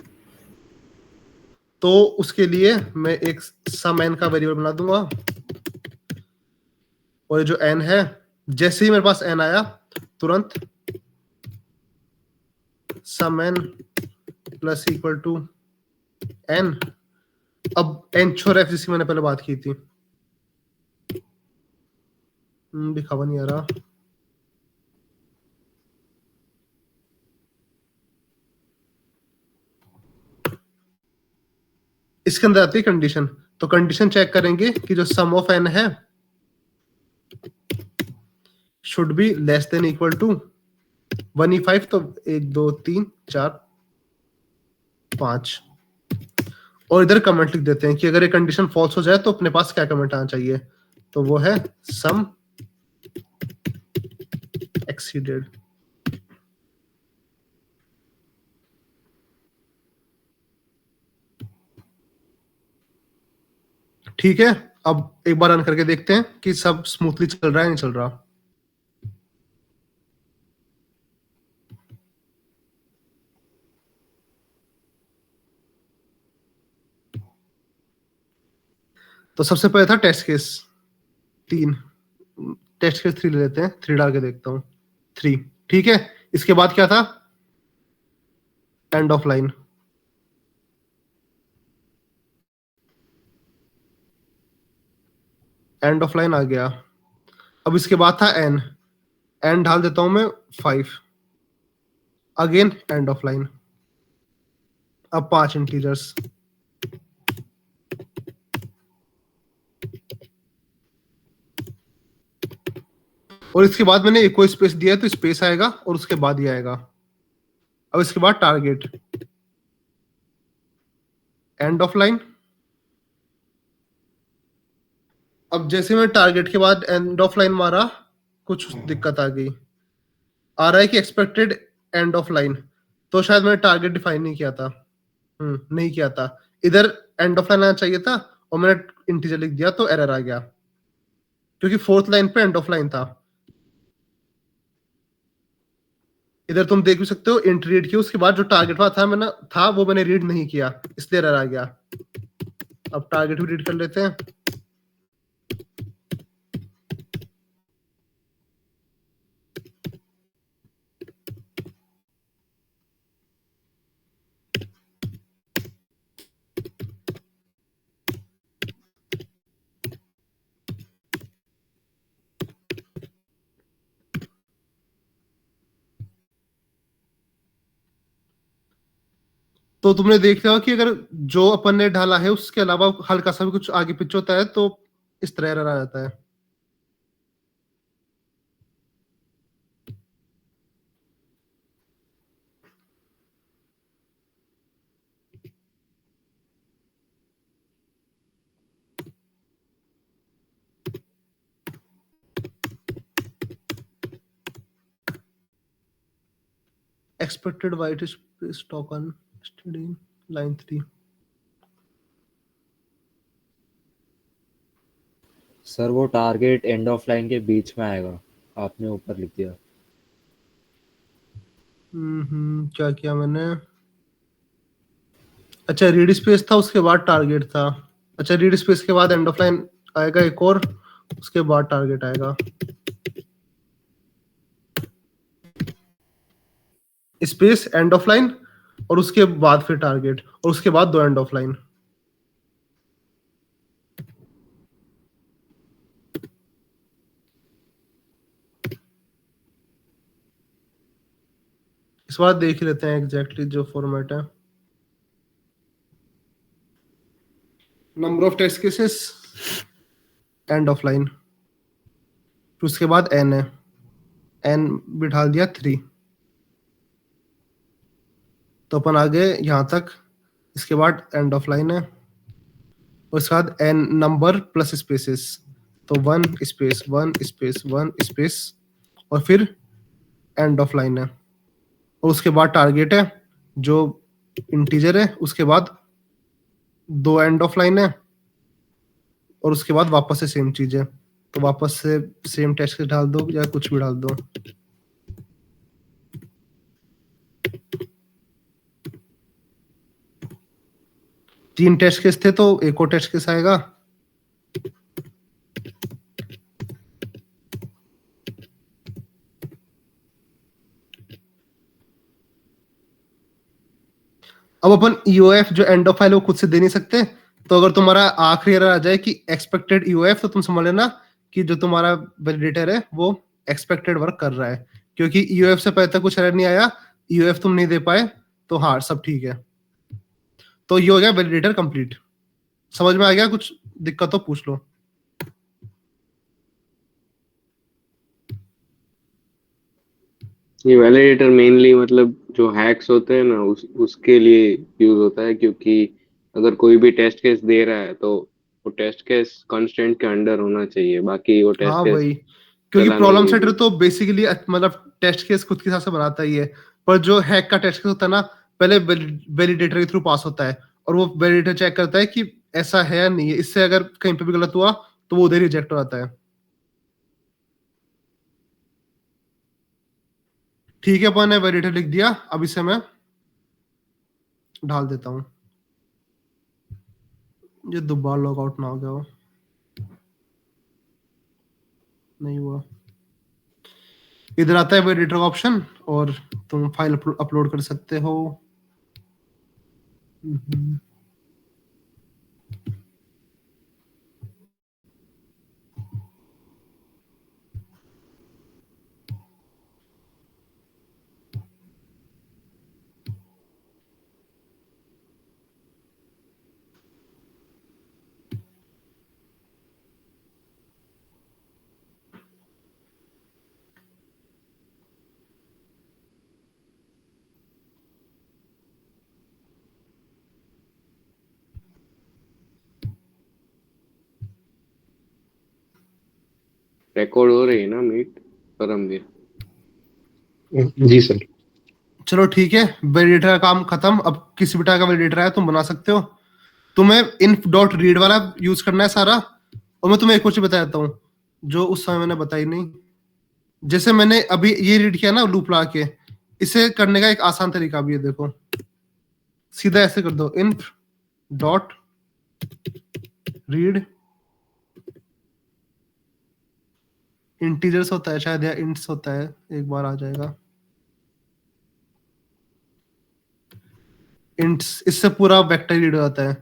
Speaker 1: तो उसके लिए मैं एक सम एन का वेरिएबल बना दूंगा, और ये जो एन है, जैसे ही मेरे पास एन आया तुरंत sum n plus equal to n. अब एन छोर एफ जिसकी मैंने पहले बात की थी, दिखावा नहीं आ रहा। इसके अंदर आती है कंडीशन, तो कंडीशन चेक करेंगे कि जो सम ऑफ एन है should be less than equal to 1E5, तो 1 2 3 4 5, और इधर कमेंट लिख देते हैं कि अगर ये कंडीशन फॉल्स हो जाए तो अपने पास क्या कमेंट आना चाहिए, तो वो है सम एक्सीडेड। ठीक है, अब एक बार रन करके देखते हैं कि सब स्मूथली चल रहा है नहीं चल रहा। तो सबसे पहले था टेस्ट केस 3, टेस्ट केस 3 ले लेते हैं, 3 डाल के देखता हूं 3। ठीक है, इसके बाद क्या था? End of line. End of line आ गया। अब इसके बाद था एन, एन डाल देता हूं मैं 5, अगेन एंड ऑफ लाइन। अब 5 इंटीजर्स, और इसके बाद मैंने एक को स्पेस दिया है तो स्पेस आएगा और उसके बाद ये आएगा। अब इसके बाद टारगेट, एंड ऑफ लाइन। अब जैसे मैं टारगेट के बाद एंड ऑफ लाइन मारा, कुछ दिक्कत आ गई। आ रहा है कि एक्सपेक्टेड एंड ऑफ लाइन, तो शायद मैंने टारगेट डिफाइन नहीं किया था। नहीं किया था, इधर एंड ऑफ लाइन आना चाहिए था और मैंने इंटीजर लिख दिया तो एरर आ गया, क्योंकि 4th लाइन पे एंड ऑफ लाइन था। इधर तुम देख भी सकते हो, इंट रीड की, उसके बाद जो टारगेट था वो मैंने रीड नहीं किया, इसलिए एरर आ गया। अब टारगेट भी रीड कर लेते हैं। तो तुमने देख लिया कि अगर जो अपन ने ढाला है उसके अलावा हल्का सा भी कुछ आगे पीछे होता है तो इस तरह एरर आ जाता है। Expected white space token study line 3।
Speaker 4: Sir वो टारगेट एंड ऑफ लाइन के बीच में आएगा, आपने ऊपर लिख दिया।
Speaker 1: क्या किया मैंने? अच्छा, रीड स्पेस था, उसके बाद टारगेट था। अच्छा, रीड स्पेस के बाद एंड ऑफ लाइन आएगा एक और, उसके बाद टारगेट आएगा। स्पेस एंड ऑफ लाइन और उसके बाद फिर टारगेट और उसके बाद 2 एंड ऑफ लाइन। इस बार देख ही लेते हैं एग्जैक्टली जो फॉर्मेट है। Number of test cases, end of line, उसके बाद एन है, एन बिठा दिया 3, तो अपन आगे यहां तक। इसके बाद एंड ऑफ लाइन है, और इसके बाद एन नंबर प्लस स्पेसेस, तो 1 स्पेस 1 स्पेस 1 स्पेस और फिर एंड ऑफ लाइन है, और उसके बाद टारगेट है जो इंटीजर है, उसके बाद 2 एंड ऑफ लाइन है, और उसके बाद वापस से सेम चीज है। तो वापस से सेम टेक्स्ट केस डाल दो या कुछ भी डाल दो। तीन टेस्ट केस थे तो एक और टेस्ट केस आएगा। अब अपन ईओएफ जो एंड ऑफ फाइल वो खुद से दे नहीं सकते, तो अगर तुम्हारा आखिरी एरर आ जाए कि एक्सपेक्टेड ईओएफ, तो तुम समझ लेना कि जो तुम्हारा वैलिडेटर है वो एक्सपेक्टेड वर्क कर रहा है, क्योंकि ईओएफ से पहले तक कुछ एरर नहीं आया, ईओएफ तुम नहीं दे पाए, तो हाँ सब ठीक है। तो ये हो गया वैलिडेटर कंप्लीट। समझ में आ गया? कुछ दिक्कत हो पूछ लो।
Speaker 6: ये वैलिडेटर मेनली मतलब जो हैक्स होते हैं ना उसके लिए यूज होता है, क्योंकि अगर कोई भी टेस्ट केस दे रहा है तो वो टेस्ट केस कंस्ट्रेंट के अंडर होना चाहिए, बाकी वो टेस्ट
Speaker 1: हाँ
Speaker 6: केस
Speaker 1: भाई, क्योंकि
Speaker 6: चलाने
Speaker 1: प्रॉब्लम
Speaker 6: के
Speaker 1: सेटर
Speaker 6: लिए।
Speaker 1: तो बेसिकली मतलब टेस्ट केस खुद के हिसाब से बनाता ही है, पर जो हैक का टेस्ट केस होता है ना, पहले वैलिडेटर के थ्रू पास होता है, और वो वैलिडेटर चेक करता है कि ऐसा है या नहीं है। इससे अगर कहीं पे भी गलत हुआ तो वो उधर रिजेक्ट हो जाता है। ठीक है, अपन ने वैलिडेटर लिख दिया। अब इसे मैं ढाल देता हूँ, ये दोबारा लॉग आउट ना हो गया हो। नहीं हुआ। इधर आता है वैलिडेटर का ऑप्शन और तुम फाइल अपलोड कर सकते हो।
Speaker 6: रिकॉर्ड हो रही है ना मीट परमवीर?
Speaker 7: जी सर।
Speaker 1: चलो ठीक है, वैलिडेटर का काम खत्म। अब किसी भी टाइप का वैलिडेटर है तुम बना सकते हो। तुम्हें inf डॉट रीड वाला यूज करना है सारा। और मैं तुम्हें एक और चीज बता देता हूँ जो उस समय मैंने बताई नहीं। जैसे मैंने अभी ये रीड किया ना लूप ला के, इसे करने का एक आसान तरीका भी है। देखो, सीधा ऐसे कर दो, inf डॉट रीड, इंटीजर्स होता है शायद या इंट्स होता है, एक बार आ जाएगा इंट्स। इससे पूरा वेक्टर रीड हो जाता है।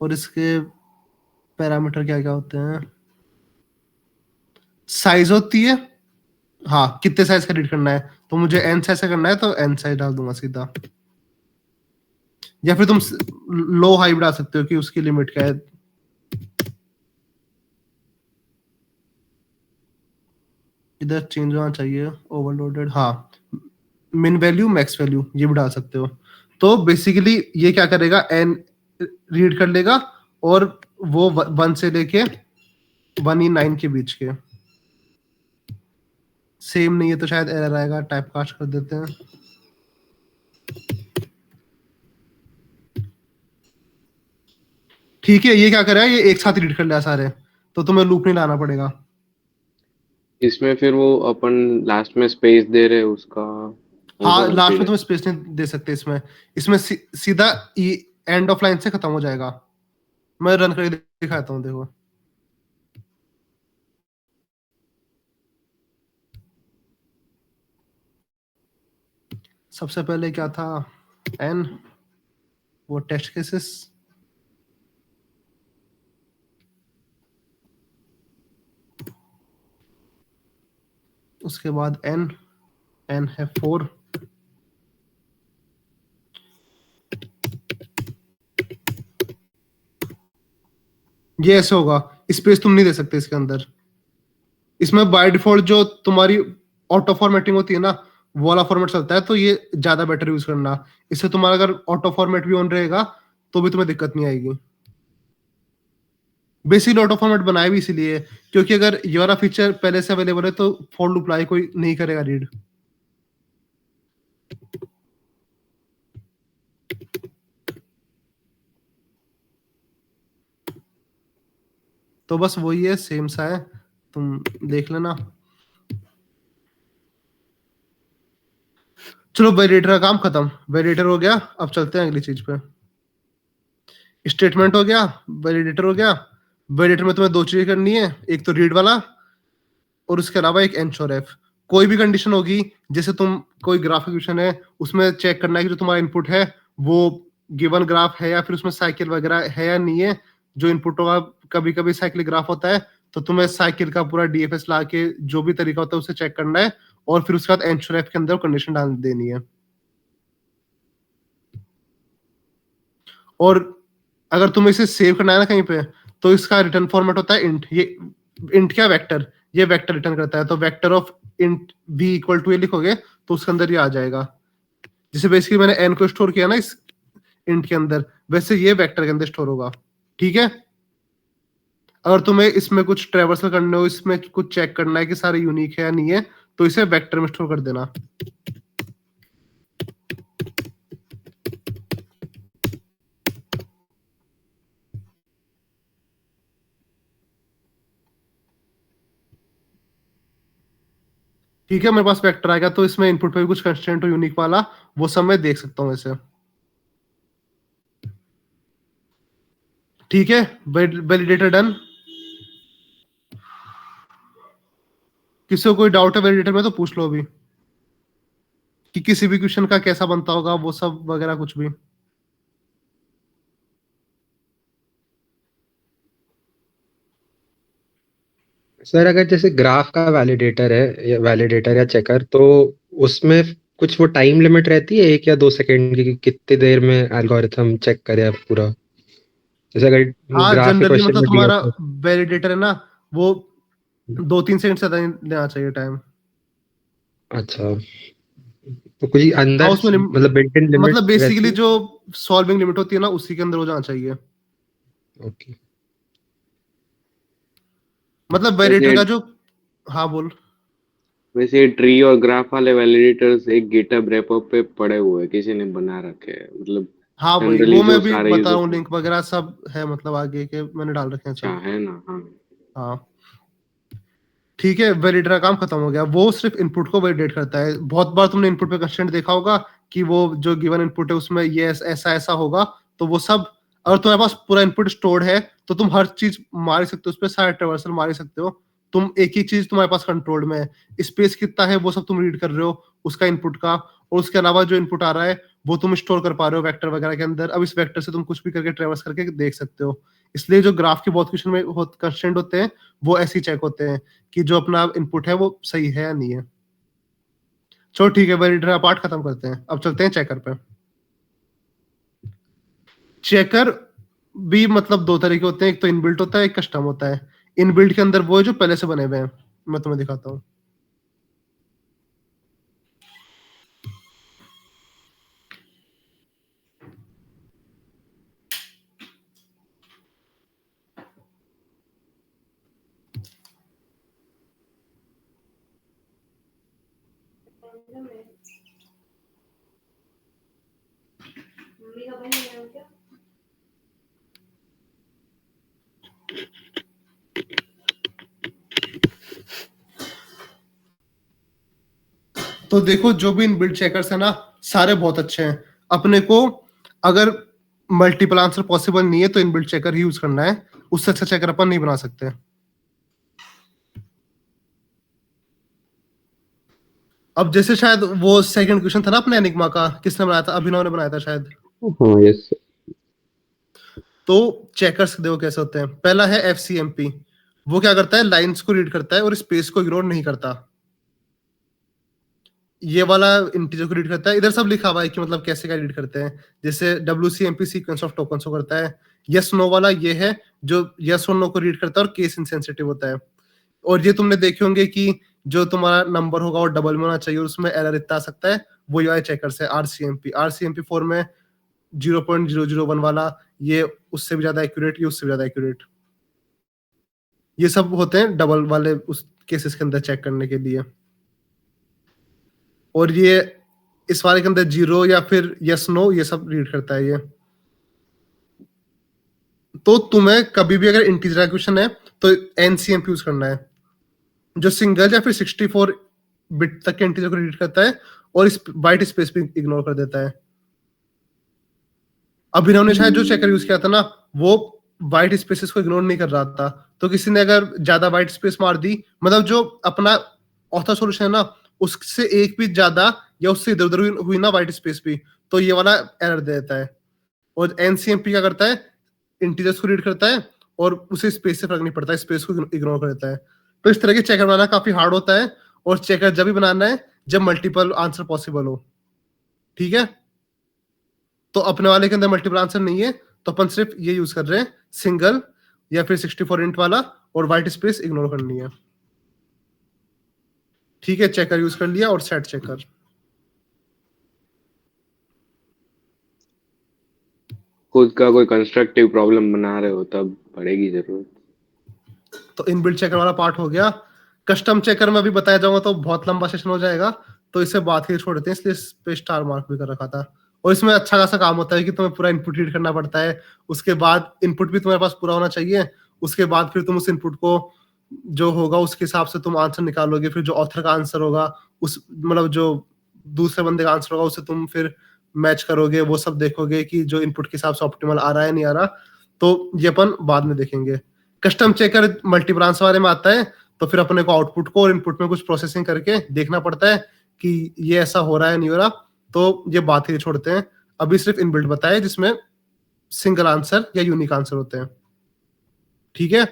Speaker 1: और इसके पैरामीटर क्या क्या होते हैं? साइज होती है, हाँ कितने साइज का रीड करना है, तो मुझे एन साइज का करना है तो एन साइज डाल दूंगा सीधा। या फिर तुम लो हाई बढ़ा सकते हो कि उसकी लिमिट क्या है। इधर चेंज होना चाहिए ओवरलोडेड, हाँ मिन वैल्यू मैक्स वैल्यू ये भी डाल सकते हो। तो बेसिकली ये क्या करेगा, एन रीड कर लेगा और वो 1 से लेके 1E9 के बीच के। सेम नहीं है तो शायद एरर आएगा, टाइप कास्ट कर देते हैं। ठीक है, ये क्या करेगा, ये एक साथ रीड कर लिया सारे, तो तुम्हें लूप नहीं लाना पड़ेगा।
Speaker 6: इसमें फिर वो अपन लास्ट में स्पेस दे रहे उसका
Speaker 1: हाँ लास्ट में तुम स्पेस नहीं दे सकते इसमें। इसमें सीधा एंड ऑफ लाइन से खत्म हो जाएगा। मैं रन करके दिखाता हूँ, देखो। सबसे पहले क्या था, एन, वो टेस्ट केसेस, उसके बाद एन है 4, ये ऐसे होगा। स्पेस तुम नहीं दे सकते इसके अंदर। इसमें बाय डिफॉल्ट जो तुम्हारी ऑटो फॉर्मेटिंग होती है ना, वो वाला फॉर्मेट चलता है, तो ये ज्यादा बेटर यूज करना। इससे तुम्हारा अगर ऑटो फॉर्मेट भी ऑन रहेगा तो भी तुम्हें दिक्कत नहीं आएगी। बेसिकली ऑटो फॉर्मेट बनाया भी इसीलिए है, क्योंकि अगर ये वाला फीचर पहले से अवेलेबल है तो फॉर लूप अप्लाई कोई नहीं करेगा रीड। तो बस वही है, सेम सा है, तुम देख लेना। चलो वैलिडेटर का काम खत्म, वैलिडेटर हो गया। अब चलते हैं अगली चीज पे। स्टेटमेंट हो गया, वैलिडेटर हो गया। वैलिडेटर में तुम्हें दो चीजें करनी है, एक तो रीड वाला और उसके अलावा एक एंश्योर एफ। कोई भी कंडीशन होगी, जैसे तुम कोई ग्राफ इक्वेशन है उसमें चेक करना है कि जो तुम्हारा इनपुट है वो गिवन ग्राफ है या फिर उसमें साइकिल वगैरह है या नहीं है। जो इनपुट होगा कभी कभी साइकिल ग्राफ होता है, तो तुम्हें साइकिल का पूरा डीएफएस ला के जो भी तरीका होता है उसे चेक करना है और फिर उसके बाद एंश्योर एफ के अंदर कंडीशन डाल देनी है। और अगर तुम्हें इसे सेव करना है ना कहीं पे, तो इसका रिटर्न फॉर्मेट होता है इंट। ये इंट क्या, वेक्टर, ये वेक्टर रिटर्न करता है। तो vector of int v equal to ये लिखोगे तो उसके अंदर ये आ जाएगा। जैसे बेसिकली मैंने n को स्टोर किया ना इस इंट के अंदर, वैसे ये वेक्टर के अंदर स्टोर होगा। ठीक है। अगर तुम्हें इसमें कुछ ट्रेवर्सल करने हो, इसमें कुछ चेक करना है कि सारे यूनिक है या नहीं है, तो इसे वेक्टर में स्टोर कर देना। ठीक है, मेरे पास वेक्टर आएगा तो इसमें इनपुट पे भी कुछ कंस्ट्रेंट हो यूनिक वाला, वो सब मैं देख सकता हूँ इसे। ठीक है, वैलिडेटर डन। किसी को कोई डाउट है वैलिडेटर में तो पूछ लो अभी, कि किसी भी क्वेश्चन का कैसा बनता होगा वो सब वगैरह कुछ भी।
Speaker 7: सर अगर जैसे ग्राफ का वैलिडेटर है या वैलिडेटर या चेकर, तो उसमें कुछ वो टाइम लिमिट रहती है 1 या 2 सेकंड की कि कितनी देर में एल्गोरिथम चेक करे अब पूरा? जैसे अगर
Speaker 1: हाँ,
Speaker 7: ग्राफ के
Speaker 1: जनरली
Speaker 7: क्वेश्चन
Speaker 1: मतलब
Speaker 7: में दिया
Speaker 1: तुम्हारा
Speaker 7: तो
Speaker 1: वैलिडेटर है ना, वो 2-3 सेकंड से ज्यादा नहीं लेना चाहिए टाइम।
Speaker 7: अच्छा, तो कुछ
Speaker 1: हाँ,
Speaker 7: अंदर
Speaker 1: उसमें
Speaker 7: मतलब बिल्ट इन लिमिट
Speaker 1: मतलब बेसिकली
Speaker 7: रहती है?
Speaker 1: जो सॉल्विंग लिमिट होती है ना उसी के अंदर हो जाना चाहिए।
Speaker 7: ओके।
Speaker 1: मतलब वैलिडेटर का जो, हाँ बोल।
Speaker 6: वैसे ट्री और ग्राफ वाले वैलिडेटर्स एक गिटहब रेपो पे पड़े हुए हैं, किसी ने बना रखे हैं, मतलब
Speaker 1: हाँ भाई,
Speaker 6: जनरली
Speaker 1: वो मैं
Speaker 6: जो
Speaker 1: भी
Speaker 6: सारे
Speaker 1: बता रहा
Speaker 6: यूजर्स
Speaker 1: हूँ, लिंक वगैरह सब है, मतलब आगे के मैंने डाल रखे हैं
Speaker 6: अच्छा
Speaker 1: सब।
Speaker 6: है ना। हाँ
Speaker 1: हाँ ठीक है, वैलिडेटर का काम खत्म हो गया। वो सिर्फ इनपुट को वैलिडेट करता है। बहुत बार तुमने इनपुट पे कंस्ट्रेंट देखा होगा कि वो जो गिवन इनपुट है उसमें ये ऐसा ऐसा होगा, तो वो सब अगर तुम्हारे पास पूरा इनपुट स्टोर्ड है तो तुम हर चीज मार ही सकते हो, उस पर सारे ट्रेवर्सल मार ही सकते हो। तुम एक ही चीज तुम्हारे पास कंट्रोल में है, स्पेस कितना है वो सब तुम रीड कर रहे हो उसका इनपुट का, और उसके अलावा जो इनपुट आ रहा है वो तुम स्टोर कर पा रहे हो वेक्टर वगैरह के अंदर। अब इस वेक्टर से तुम कुछ भी करके ट्रेवर्स करके देख सकते हो। इसलिए जो ग्राफ के बहुत क्वेश्चन में कंस्ट्रेंट होते हैं वो ऐसे ही चेक होते हैं कि जो अपना इनपुट है वो सही है या नहीं है। चलो ठीक है, वैलिडेटर का पार्ट खत्म करते हैं, अब चलते हैं चेकर पे। चेकर भी मतलब दो तरह के होते हैं, एक तो इनबिल्ट होता है, एक कस्टम होता है। इनबिल्ट के अंदर वो है जो पहले से बने हुए हैं, मैं तुम्हें दिखाता हूँ। तो देखो, जो भी इनबिल्ट चेकर्स है ना सारे बहुत अच्छे हैं। अपने को अगर मल्टीपल आंसर पॉसिबल नहीं है तो इनबिल्ट चेकर ही यूज करना है, उससे अच्छा चेकर अपन नहीं बना सकते। अब जैसे शायद वो सेकंड क्वेश्चन था ना अपने एनिग्मा का, किसने बनाया था? अभिनव ने बनाया था शायद।
Speaker 5: हाँ यस।
Speaker 1: तो चेकर्स देखो कैसे होते हैं। पहला है एफसीएमपी, वो क्या करता है, लाइंस को रीड करता है और स्पेस को इग्नोर नहीं करता। ये वाला इंटीजर को रीड करता है। इधर सब लिखा हुआ है कि मतलब कैसे क्या रीड करते हैं। जैसे WCMP सीक्वेंस ऑफ टोकन्स को करता है। यस नो वाला ये है जो यस और नो को रीड करता है और केस इनसेंसिटिव होता है। और ये तुमने देखे होंगे कि जो तुम्हारा नंबर होगा वो डबल में होना चाहिए और उसमें एरर इतना आ सकता है, वो यूआई चेकर्स है। RCMP 4 में 0.001 वाला, ये उससे भी ज्यादा एक्यूरेट, ये उससे भी ज्यादा एक्यूरेट। ये सब होते हैं डबल वाले उस केसेस के अंदर चेक करने के लिए। और ये इस वाले के अंदर 0 या फिर यस नो ये सब रीड करता है ये। तो तुम्हें कभी भी अगर इंटीजर क्वेश्चन है तो एनसीएम यूज करना है, जो सिंगल या फिर 64 बिट तक के इंटीजर को रीड करता है और इस वाइट स्पेस भी इग्नोर कर देता है। अभिनव ने शायद जो चेकर यूज किया था ना, वो वाइट स्पेसेस को इग्नोर नहीं कर रहा था। तो किसी ने अगर ज्यादा वाइट स्पेस मार दी, मतलब जो अपना ऑर्थो सॉल्यूशन है ना उससे एक भी ज्यादा या उससे इधर उधर हुई ना वाइट स्पेस भी, तो ये वाला एरर दे देता है। और एनसीएमपी क्या करता है, इंटीजर्स को रीड करता है और उसे स्पेस से फर्क नहीं पड़ता, स्पेस को इग्नोर कर देता है। तो इस तरह के चेकर बनाना काफी हार्ड होता है, और चेकर जब भी बनाना है जब मल्टीपल आंसर पॉसिबल हो। ठीक है, तो अपने वाले के अंदर मल्टीपल आंसर नहीं है तो अपन सिर्फ ये यूज कर रहे हैं सिंगल या फिर 64 इंट वाला, और व्हाइट स्पेस इग्नोर करनी है। ठीक है, चेकर यूज कर लिया और सेट चेकर।
Speaker 6: खुद का कोई कंस्ट्रक्टिव प्रॉब्लम बना रहे हो तब पड़ेगी जरूरत।
Speaker 1: तो इनबिल्ट चेकर वाला पार्ट हो गया। कस्टम चेकर में अभी बताया जाऊंगा तो बहुत लंबा सेशन हो जाएगा, तो इसे बात के लिए छोड़ देते हैं, इसलिए इस पे स्टार मार्क भी कर रखा था। और इसमें अच्छा खासा काम होता है कि तुम्हें पूरा इनपुट रीड करना पड़ता है, उसके बाद इनपुट भी तुम्हारे पास पूरा होना चाहिए, उसके बाद फिर तुम उस इनपुट को जो होगा उसके हिसाब से तुम आंसर निकालोगे। फिर जो ऑथर का आंसर होगा उस मतलब जो दूसरे बंदे का आंसर होगा उसे तुम फिर मैच करोगे, वो सब देखोगे कि जो इनपुट के हिसाब से ऑप्टिमल आ रहा है नहीं आ रहा। तो ये अपन बाद में देखेंगे। कस्टम चेकर मल्टीपल आंसर वाले में आता है, तो फिर अपने को आउटपुट को और इनपुट में कुछ प्रोसेसिंग करके देखना पड़ता है कि ये ऐसा हो रहा है नहीं हो रहा। तो ये बात ही छोड़ते हैं, अभी सिर्फ इनबिल्ट बताए जिसमें सिंगल आंसर या यूनिक आंसर होते हैं। ठीक है,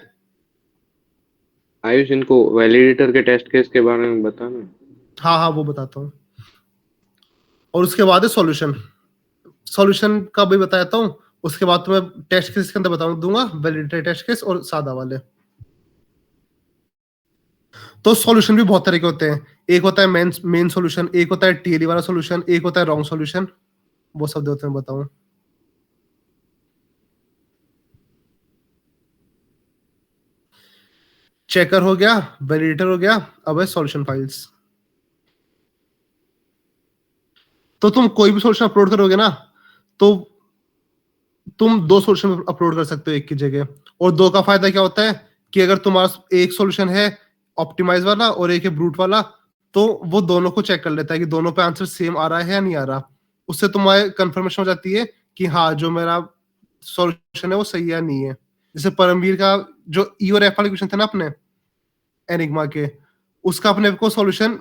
Speaker 6: आयुष इनको वैलिडेटर के टेस्ट केस के बारे में बताना।
Speaker 1: हाँ हाँ वो बताता हूँ। और उसके बाद है सॉल्यूशन। सॉल्यूशन का भी बताता हूँ, उसके बाद तो मैं टेस्ट केस के अंदर बता दूंगा वैलिडेटर टेस्ट केस और सादा वाले। तो सॉल्यूशन भी बहुत तरह के होते हैं, एक होता है मेन सॉल्यूशन, एक होता है टीएलई वाला सॉल्यूशन, एक होता है रॉन्ग सॉल्यूशन। वो सब होते हैं बताऊं। चेकर हो गया, वैलिडेटर हो गया, अब है सॉल्यूशन फाइल्स। तो तुम कोई भी सॉल्यूशन अपलोड करोगे ना, तो तुम 2 सॉल्यूशन अपलोड कर सकते हो एक की जगह। और 2 का फायदा क्या होता है कि अगर तुम्हारा एक सॉल्यूशन है ऑप्टिमाइज वाला और एक है ब्रूट वाला, तो वो दोनों को चेक कर लेता है कि दोनों पे आंसर सेम आ रहा है या नहीं आ रहा। उससे तुम्हारे कंफर्मेशन हो जाती है कि हाँ जो मेरा सॉल्यूशन है वो सही है या नहीं है। जैसे परमवीर का जो ई और एफ वाले क्वेश्चन थे ना अपने एनिग्मा के, उसका अपने को सॉल्यूशन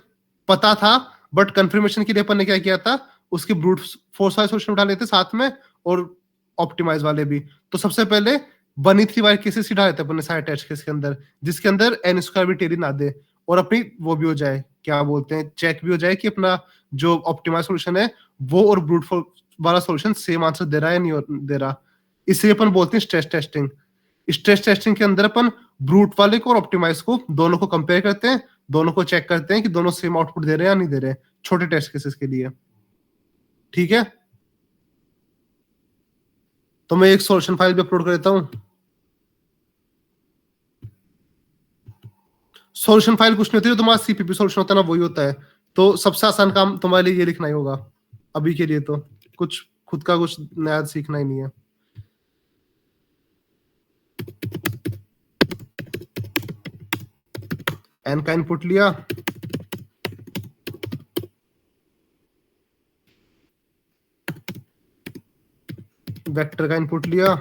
Speaker 1: पता था, बट कंफर्मेशन के लिए अपन ने क्या किया था, उसके ब्रूट फोर्स वाले सॉल्यूशन उठा लेते साथ में और ऑप्टिमाइज वाले भी। तो सबसे पहले बनी 3 वाले केसेस ही डाल देते अपन ने सारे टेस्ट केस के अंदर, जिसके अंदर एन स्क्वायर भी टेरी ना दे, और अपनी वो भी हो जाए, क्या बोलते हैं, चेक भी हो जाए कि अपना जो ऑप्टिमाइज सॉल्यूशन है वो और ब्रूट फोर्स वाला सॉल्यूशन सेम आंसर दे रहा है नहीं दे रहा। इसलिए अपन बोलते हैं स्ट्रेस टेस्टिंग। स्ट्रेस टेस्टिंग के अंदर अपन ब्रूट वाले को और ऑप्टिमाइज को दोनों को कंपेयर करते हैं, दोनों को चेक करते हैं कि दोनों सेम आउटपुट दे रहे हैं या नहीं दे रहे, छोटे टेस्ट केसेस के लिए। ठीक है, तो मैं एक सॉल्यूशन फाइल भी अपलोड कर देता हूं। सॉल्यूशन फाइल कुछ नहीं होती, जो तुम्हारा सीपीपी सॉल्यूशन होता है ना वही होता है। तो सबसे आसान काम तुम्हारे लिए ये लिखना ही होगा अभी के लिए, तो कुछ खुद का कुछ नया सीखना ही नहीं है। एन का इनपुट लिया, वेक्टर का इनपुट लिया,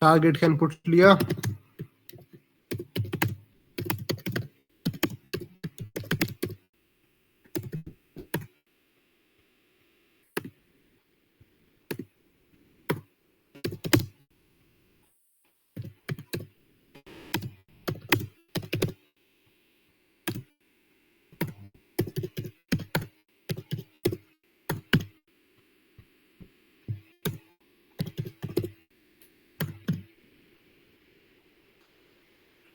Speaker 1: टारगेट का इनपुट लिया,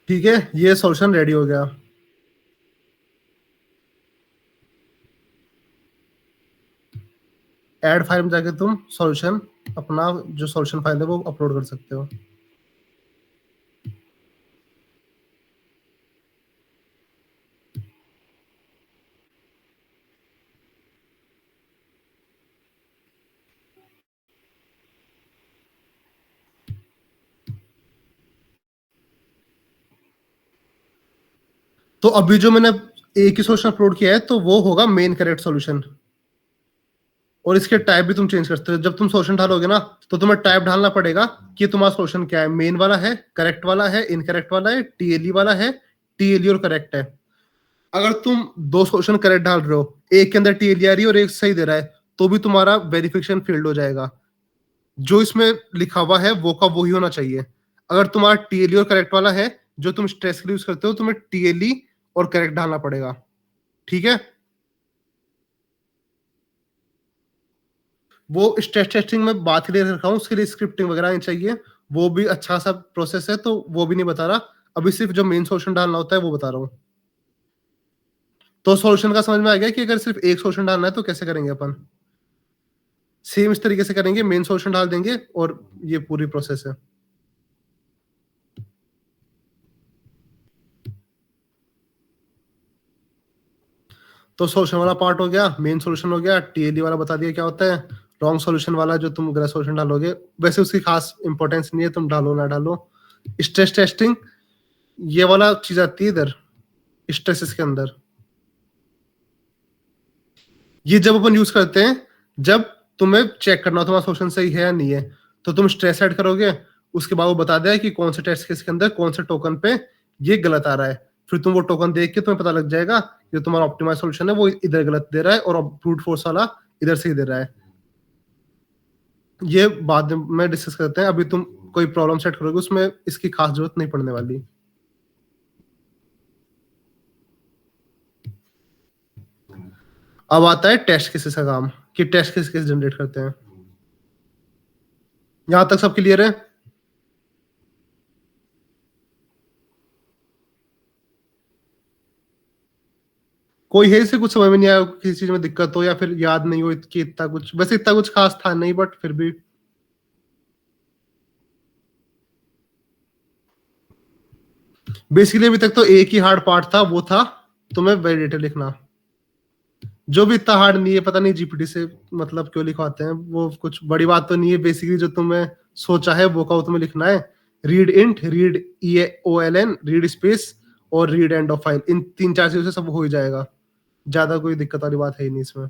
Speaker 1: ठीक है, ये सॉल्यूशन रेडी हो गया। ऐड फाइल में जाके तुम सॉल्यूशन अपना जो सॉल्यूशन फाइल है वो अपलोड कर सकते हो। तो अभी जो मैंने एक ही सॉल्यूशन अपलोड किया है तो वो होगा मेन करेक्ट सॉल्यूशन, और इसके टाइप भी तुम चेंज कर सकते हो। जब तुम सॉल्यूशन डालोगे ना तो तुम्हें टाइप डालना पड़ेगा कि तुम्हारा सॉल्यूशन क्या है, मेन वाला है, करेक्ट वाला है, इनकरेक्ट वाला है, टीएलई वाला है, टीएलई और करेक्ट है। अगर तुम दो सॉल्यूशन करेक्ट डाल रहे हो, एक के अंदर टीएलई आ रही है और एक सही दे रहा है, तो भी तुम्हारा वेरिफिकेशन फेल्ड हो जाएगा। जो इसमें लिखा हुआ है वो का वही होना चाहिए। अगर तुम्हारा टीएलई और करेक्ट वाला है, जो तुम स्ट्रेस के लिए यूज करते हो, तुम्हें टीएलई और करेक्ट डालना पड़ेगा, ठीक है। वो स्ट्रेस टेस्टिंग में बात के लिए रखा हूँ, उसके लिए स्क्रिप्टिंग वगैरह नहीं चाहिए, वो भी अच्छा सा प्रोसेस है, तो वो भी नहीं बता रहा अभी, सिर्फ जो मेन सॉल्यूशन डालना होता है वो बता रहा हूँ। तो सॉल्यूशन का समझ में आ गया कि अगर सिर्फ एक सॉल्यूशन डालना है तो कैसे करेंगे अपन। सेम इस तरीके से करेंगे, मेन सॉल्यूशन डाल देंगे और ये पूरी प्रोसेस है। तो सॉल्यूशन वाला पार्ट हो गया, मेन सॉल्यूशन हो गया, टीएलई वाला बता दिया क्या होता है, रॉन्ग सॉल्यूशन वाला जो तुम गलत सॉल्यूशन डालोगे, वैसे उसकी खास इंपॉर्टेंस नहीं है, तुम डालो ना डालो। स्ट्रेस टेस्टिंग ये वाला चीज आती है इधर स्ट्रेसेस के अंदर। ये जब अपन यूज करते हैं जब तुम्हें चेक करना हो तुम्हारा सॉल्यूशन सही है या नहीं है, तो तुम स्ट्रेस ऐड करोगे, उसके बाद वो बता देगा कि कौन से टेस्ट केस के अंदर कौन से टोकन पे ये गलत आ रहा है। फिर तुम वो टोकन देख के तुम्हें पता लग जाएगा कि तुम्हारा ऑप्टिमाइज सॉल्यूशन है वो इधर गलत दे रहा है और ब्रूट फोर्स वाला इधर सही दे रहा है। ये बाद में डिस्कस करते हैं, अभी तुम कोई प्रॉब्लम सेट करोगे उसमें इसकी खास जरूरत नहीं पड़ने वाली। अब आता है टेस्ट केसेस का काम, कि टेस्ट केस कैसे जनरेट करते हैं। यहां तक सब क्लियर है? कोई है इसे कुछ समझ में नहीं आया, किसी चीज में दिक्कत हो या फिर याद नहीं हो कि इतना कुछ, वैसे इतना कुछ खास था नहीं, बट फिर भी बेसिकली अभी तक तो एक ही हार्ड पार्ट था, वो था तुम्हें वैलिडेटर लिखना, जो भी इतना हार्ड नहीं है। पता नहीं जीपीटी से मतलब क्यों लिखवाते हैं, वो कुछ बड़ी बात तो नहीं है। बेसिकली जो तुम्हें सोचा है वो का तुम्हें लिखना है, read int, read EOLN, read space और रीड एंड ऑफ फाइल। इन 3-4 चीजों से सब हो ही जाएगा, ज्यादा कोई दिक्कत वाली बात है ही नहीं इसमें।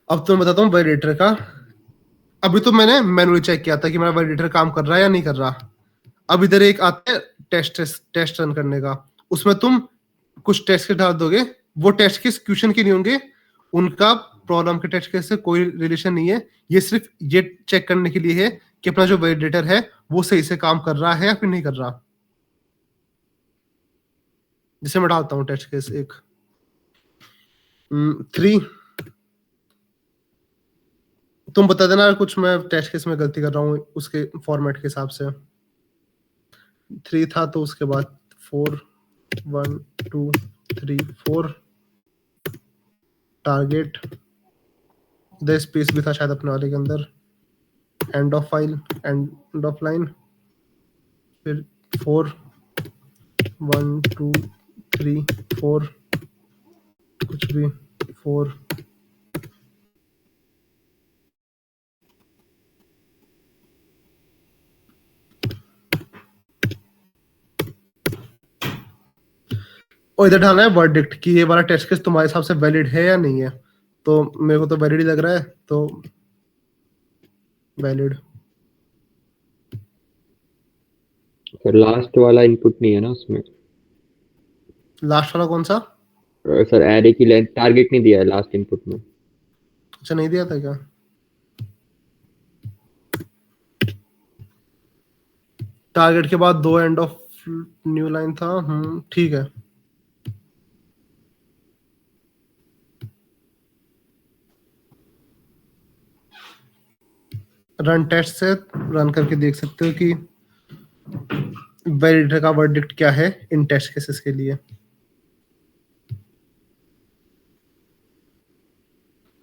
Speaker 1: अब तो मैं बताता हूँ वैलिडेटर का। अभी तो मैंने मैनुअली चेक किया था कि मेरा वैलिडेटर काम कर रहा है या नहीं कर रहा। अब इधर एक आता है टेस्ट रन करने का, उसमें तुम कुछ टेस्ट केस डाल दोगे। वो टेस्ट केस क्वेश्चन के नहीं होंगे, उनका प्रॉब्लम के टेस्ट केस से कोई रिलेशन नहीं है। ये सिर्फ ये चेक करने के लिए है कि अपना जो वैलिडेटर है वो सही से काम कर रहा है या फिर नहीं कर रहा। जैसे मैं डालता हूँ टेस्ट केस एक 3, तुम बता देना कुछ मैं टेस्ट केस में गलती कर रहा हूँ उसके फॉर्मेट के हिसाब से। 3 था तो उसके बाद 4, 1 2 3 4, टारगेट, इधर स्पेस भी था शायद अपने वाले के अंदर, end of file, and of line, फिर 4 1 2 3 4 कुछ भी 4 और इधर डालना है वर्डिक्ट कि ये वाला टेस्ट केस तुम्हारे हिसाब से वैलिड है या नहीं है। तो मेरे को तो वैलिड ही लग रहा है, तो वैलिड।
Speaker 5: सर लास्ट वाला इनपुट नहीं है ना उसमें?
Speaker 1: लास्ट वाला कौन सा?
Speaker 5: सर एरे की लेंथ टारगेट नहीं दिया है लास्ट इनपुट में।
Speaker 1: अच्छा नहीं दिया था क्या? टारगेट के बाद 2 एंड ऑफ न्यू लाइन था, ठीक है। रन टेस्ट से रन करके देख सकते हो कि वैलिडेटर का वर्डिक्ट क्या है इन टेस्ट केसेस के लिए।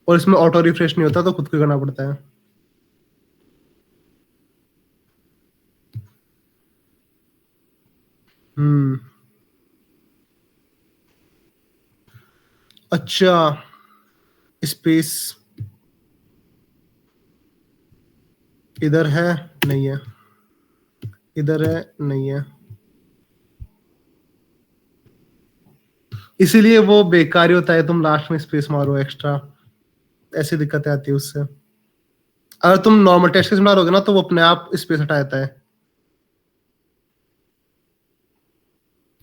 Speaker 1: और इसमें ऑटो रिफ्रेश नहीं होता, तो खुद को करना पड़ता है। अच्छा, स्पेस इधर है, नहीं है, इधर है, नहीं है, इसीलिए वो बेकार ही होता है। तुम लास्ट में स्पेस मारो एक्स्ट्रा, ऐसी दिक्कतें आती है उससे। अगर तुम नॉर्मल टेस्ट केस मारोगे ना, तो वो अपने आप स्पेस हटा देता है।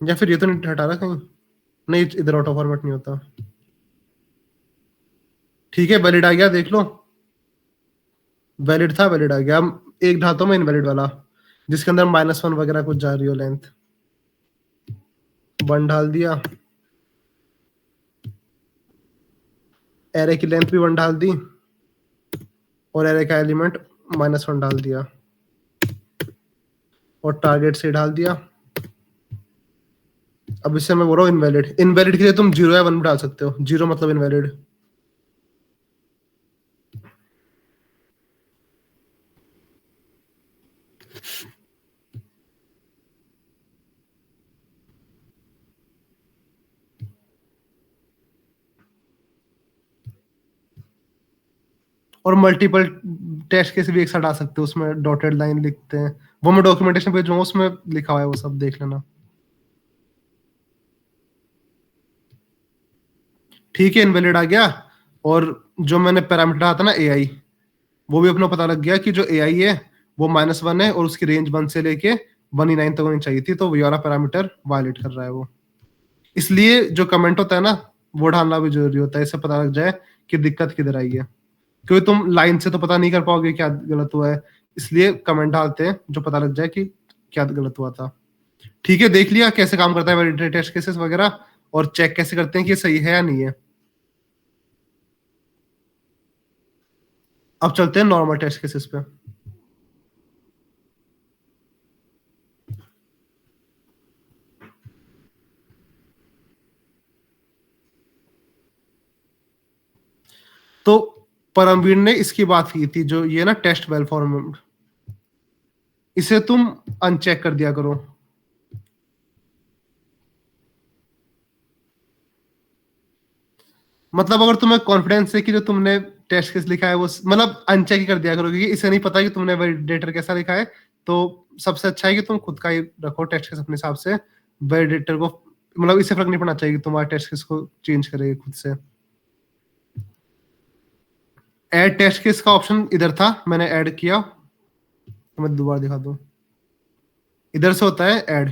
Speaker 1: या फिर ये तो नहीं हटा रहा कहीं, नहीं इधर ऑटो फॉर्मेट नहीं होता। ठीक है, वैलिड आ गया, देख लो, वैलिड था, वैलिड आ गया। एक ढाता हूं मैं इनवैलिड वाला, जिसके अंदर -1 वगैरह कुछ जा रही हो लेंथ, 1 डाल दिया। एरे की लेंथ भी 1 डाल दी, और एरे का एलिमेंट -1 डाल दिया, और टारगेट से डाल दिया। अब इससे मैं बोल रहा हूँ इनवैलिड। इनवैलिड के लिए तुम 0 या 1 भी डाल सकते हो। 0 मतलब इनवैलिड। और मल्टीपल टेस्ट केस भी एक साथ डाल सकते हो, उसमें डॉटेड लाइन लिखते हैं, वो मैं डॉक्यूमेंटेशन भेजूंगा, उसमें लिखा हुआ है, वो सब देख लेना। ठीक है, इनवैलिड आ गया। और जो मैंने पैरामीटर डाला था ना AI, वो भी अपना पता लग गया कि जो AI है वो -1 है, और उसकी रेंज 1 से लेके 1E9 तक होनी चाहिए थी, तो ये वाला पैरामीटर वायलेट कर रहा है वो। इसलिए जो कमेंट होता है ना, वो डालना भी जरूरी होता है, इससे पता लग जाए कि दिक्कत किधर आई है, क्योंकि तुम लाइन से तो पता नहीं कर पाओगे क्या गलत हुआ है। इसलिए कमेंट डालते हैं जो पता लग जाए कि क्या गलत हुआ था। ठीक है, देख लिया कैसे काम करता है वैलिडेटेड टेस्ट केसेस वगैरह, और चेक कैसे करते हैं कि ये सही है या नहीं है। अब चलते हैं नॉर्मल टेस्ट केसेस पे। तो परमवीर ने इसकी बात की थी, जो ये ना टेस्ट वेल फॉर्म, इसे तुम अनचेक कर दिया करो। मतलब अगर तुम्हें कॉन्फिडेंस है कि जो तुमने टेस्ट केस लिखा है वो मतलब अनचेक ही कर दिया करो, क्योंकि इसे नहीं पता कि तुमने वैलिडेटर कैसा लिखा है। तो सबसे अच्छा है कि तुम खुद का ही रखो टेस्ट केस अपने हिसाब से। वैलिडेटर को मतलब इससे फर्क नहीं पड़ना चाहिए कि तुम्हारे टेस्ट केस को चेंज करेगा खुद से। ऐड टेस्ट केस का ऑप्शन इधर था, मैंने ऐड किया, तो मैं दोबारा दिखा दूं। इधर से होता है ऐड,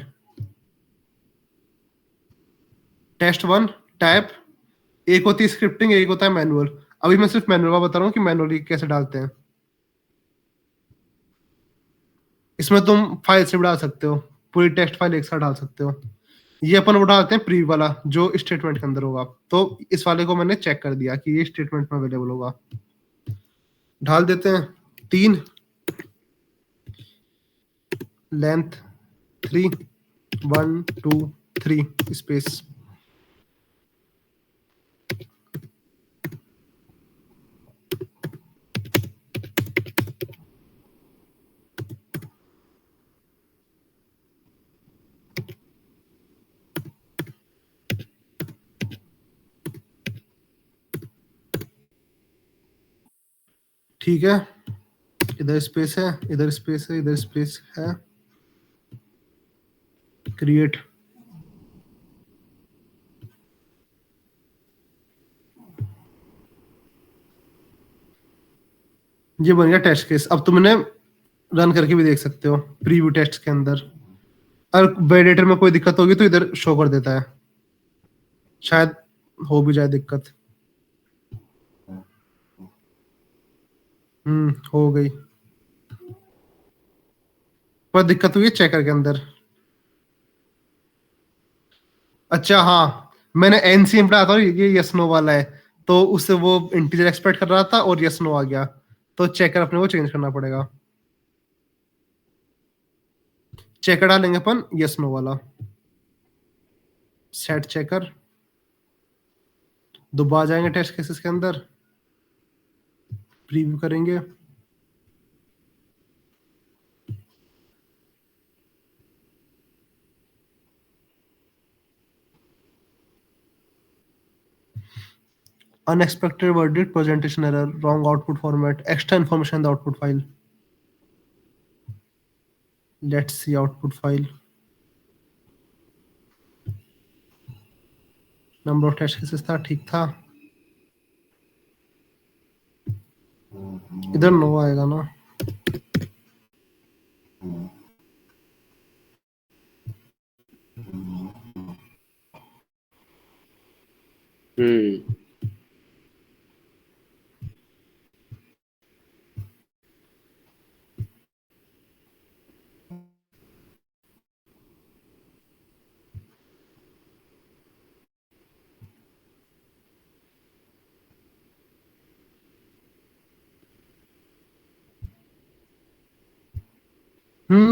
Speaker 1: test1 टैब, एक होती है स्क्रिप्टिंग, एक होता है मैनुअल। अभी मैं सिर्फ मैनुअल बता रहा हूँ कि मैनुअली कैसे डालते हैं। इसमें तुम फाइल से भी डाल सकते हो, पूरी टेक्स्ट फाइल एक साथ डाल सकते हो। ये अपन वो डालते हैं प्री वाला, जो स्टेटमेंट के अंदर होगा। तो इस वाले को मैंने चेक कर दिया कि ये स्टेटमेंट में अवेलेबल होगा। डाल देते हैं 3, लेंथ 3, 1 2 3 स्पेस। ठीक है, इधर स्पेस है, इधर स्पेस है, इधर स्पेस है, क्रिएट। ये बन गया टेस्ट केस। अब तुमने रन करके भी देख सकते हो प्रीव्यू टेस्ट के अंदर। अगर वैलिडेटर में कोई दिक्कत होगी तो इधर शो कर देता है, शायद हो भी जाए दिक्कत। हो गई, पर दिक्कत हुई है चेकर के अंदर। अच्छा हाँ, मैंने एनसीएम पढ़ा था, ये यस नो वाला है, तो उससे वो इंटीजर एक्सपेक्ट कर रहा था और यस नो आ गया, तो चेकर अपने को चेंज करना पड़ेगा। चेकर डालेंगे अपन यस नो वाला, सेट चेकर। दोबारा जाएंगे टेस्ट केसेस के अंदर, प्रीव्यू करेंगे। Unexpected verdict, presentation error, wrong output format, extra information in the output file. Let's see output file. Number of test cases था, ठीक था। इधर नो आएगा ना।
Speaker 6: हम्म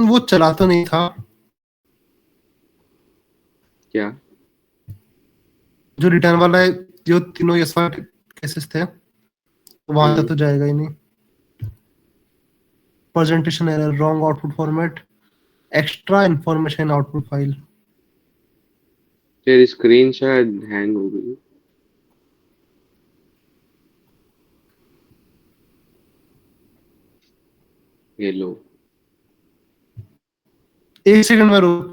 Speaker 1: वो चला तो नहीं था।
Speaker 6: क्या?
Speaker 1: जो रिटर्न वाला है, जो तीनों यस केसेस थे, वहां तक तो जाएगा ही नहीं। Presentation error, wrong output format, extra information output file.
Speaker 6: तेरी स्क्रीन शायद हैंग हो गई। ये लो।
Speaker 1: एक सेकंड में रुक।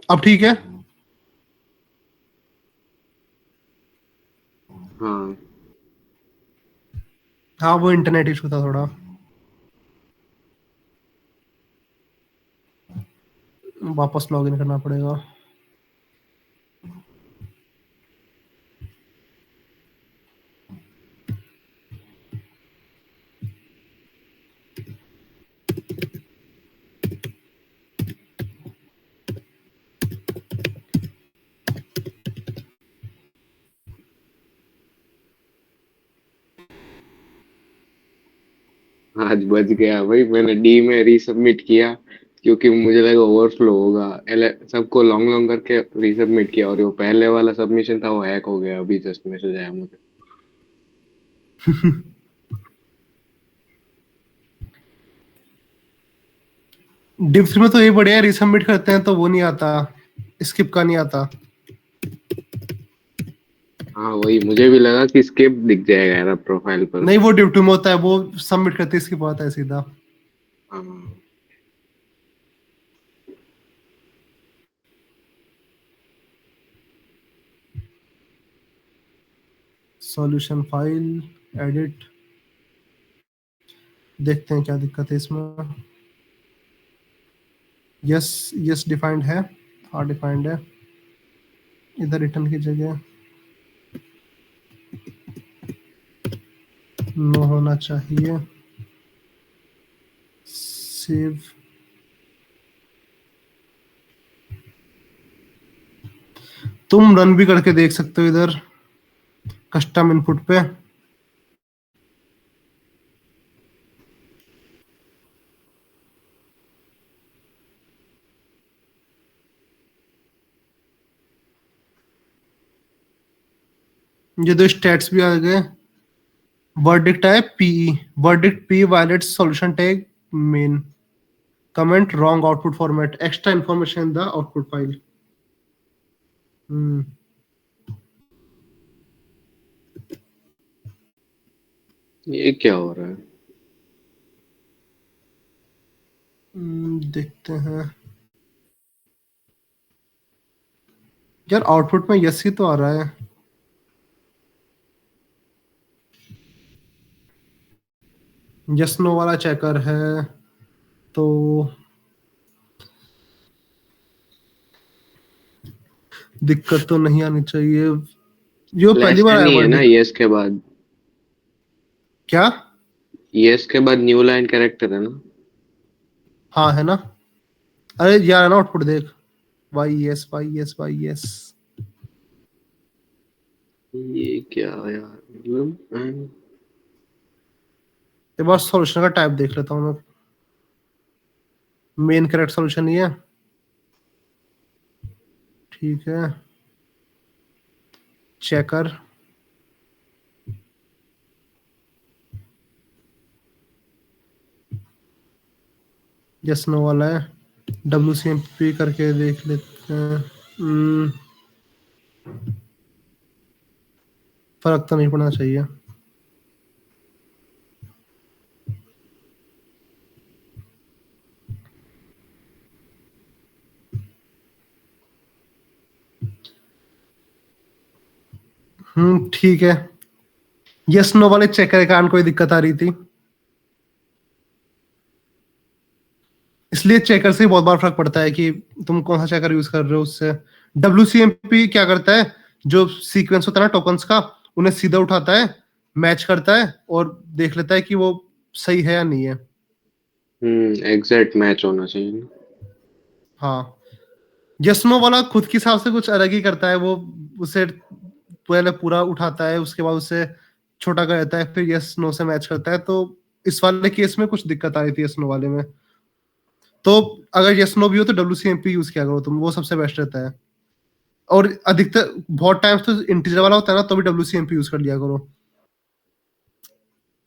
Speaker 1: अब ठीक है।
Speaker 6: हाँ
Speaker 1: हाँ, वो इंटरनेट इशू था थोड़ा। वापस लॉगिन करना पड़ेगा।
Speaker 6: आज बच गया भाई। मैंने डी में रीसबमिट किया क्योंकि मुझे लगा ओवरफ्लो होगा। सबको लॉन्ग लॉन्ग करके रीसबमिट किया और वो पहले वाला सबमिशन था वो हैक हो गया। अभी जस्ट मैसेज आया मुझे।
Speaker 1: डिव 3 में तो ये बढ़िया है, रीसबमिट करते हैं तो वो नहीं आता, स्किप का नहीं आता।
Speaker 6: हाँ वही मुझे भी लगा कि स्किप दिख जाएगा यार प्रोफाइल पर।
Speaker 1: नहीं, वो डिव 2 में होता है, वो सबमिट करते स्किप आता है सीधा।
Speaker 6: हाँ
Speaker 1: सॉल्यूशन फाइल, एडिट, देखते हैं क्या दिक्कत है इसमें। यस यस डिफाइंड है, हाँ डिफाइंड है। इधर रिटर्न की जगह नो होना चाहिए। सेव। तुम रन भी करके देख सकते हो इधर कस्टम इनपुट पे। ये दो स्टैट्स भी आ गए। Verdict type PE, verdict P violates solution tag main, comment wrong output format, extra information in the output file.
Speaker 6: ये क्या हो रहा है?
Speaker 1: देखते हैं यार, आउटपुट में यस ही तो आ रहा है। यस नो वाला चेकर है तो दिक्कत तो नहीं आनी चाहिए। जो पहली बार आया
Speaker 6: नहीं है ना
Speaker 1: वर्डिक्ट।
Speaker 6: यस के बाद?
Speaker 1: क्या?
Speaker 6: यस के बाद न्यू लाइन कैरेक्टर है ना?
Speaker 1: हाँ है ना। अरे यार ना, आउटपुट देख, Y S Y S Y S.
Speaker 6: ये क्या यार, मतलब
Speaker 1: एक बार सॉल्यूशन का टाइप देख लेता हूँ मैं। मेन करेक्ट सॉल्यूशन ये है, ठीक है। चेकर, यस नो वाला है। WCMP करके देख लेते हैं। फर्क तो नहीं पड़ना चाहिए। ठीक है। यस नो वाले चेकर के कारण कोई दिक्कत आ रही थी, इसलिए चेकर से बहुत बार फर्क पड़ता है कि तुम कौन सा चेकर यूज कर रहे हो उससे। WCMP क्या करता है, जो सीक्वेंस होता है ना टोकन्स का, उन्हें सीधा उठाता है, मैच करता है और देख लेता है कि वो सही है या नहीं है।
Speaker 6: एग्जैक्ट मैच होना चाहिए ना।
Speaker 1: हाँ, यस नो वाला खुद के हिसाब से कुछ अलग ही करता है। वो उसे पहले पूरा उठाता है, उसके बाद उसे छोटा कर देता है, फिर यस नो से मैच करता है। तो इस वाले केस में कुछ दिक्कत आ रही थी यस नो वाले में। तो अगर यस नो भी हो तो WCMP यूज किया करो तुम, वो सबसे बेस्ट रहता है। और अधिकतर बहुत टाइम्स तो इंटीजर वाला होता है ना, तो भी WCMP यूज कर लिया करो,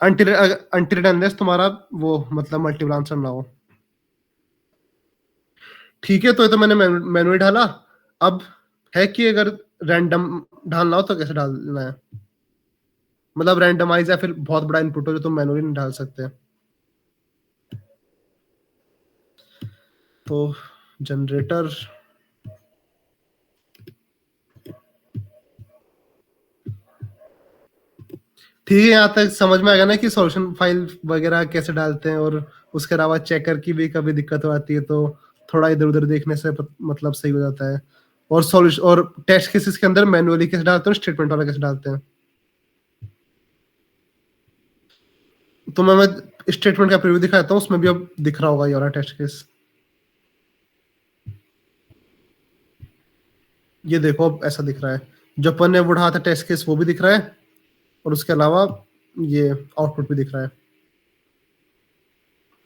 Speaker 1: अनटिल अनलेस तुम्हारा वो मतलब मल्टीपल आंसर ना हो। ठीक है, तो ये तो मैंने मैनुअली डाला। अब है कि अगर रैंडम डालना हो तो कैसे डालना है, मतलब रैंडमाइज या फिर बहुत बड़ा इनपुट हो जो तुम मैनुअली नहीं डाल सकते। तो जनरेटर, ठीक है, यहाँ तक समझ में आ गया ना कि सॉल्यूशन फाइल वगैरह कैसे डालते हैं। और उसके अलावा चेकर की भी कभी दिक्कत हो आती है, तो थोड़ा इधर उधर देखने से मतलब सही हो जाता है। और सॉल्यूशन और टेस्ट केसेस के अंदर मैनुअली कैसे डालते हैं, स्टेटमेंट वाला कैसे डालते हैं। तो मैं स्टेटमेंट का प्रीव्यू दिखाता हूँ, उसमें भी अब दिख रहा होगा ये वाला टेस्ट केस। ये देखो अब ऐसा दिख रहा है, जो अपन ने बढ़ा था टेस्ट केस वो भी दिख रहा है, और उसके अलावा ये आउटपुट भी दिख रहा है।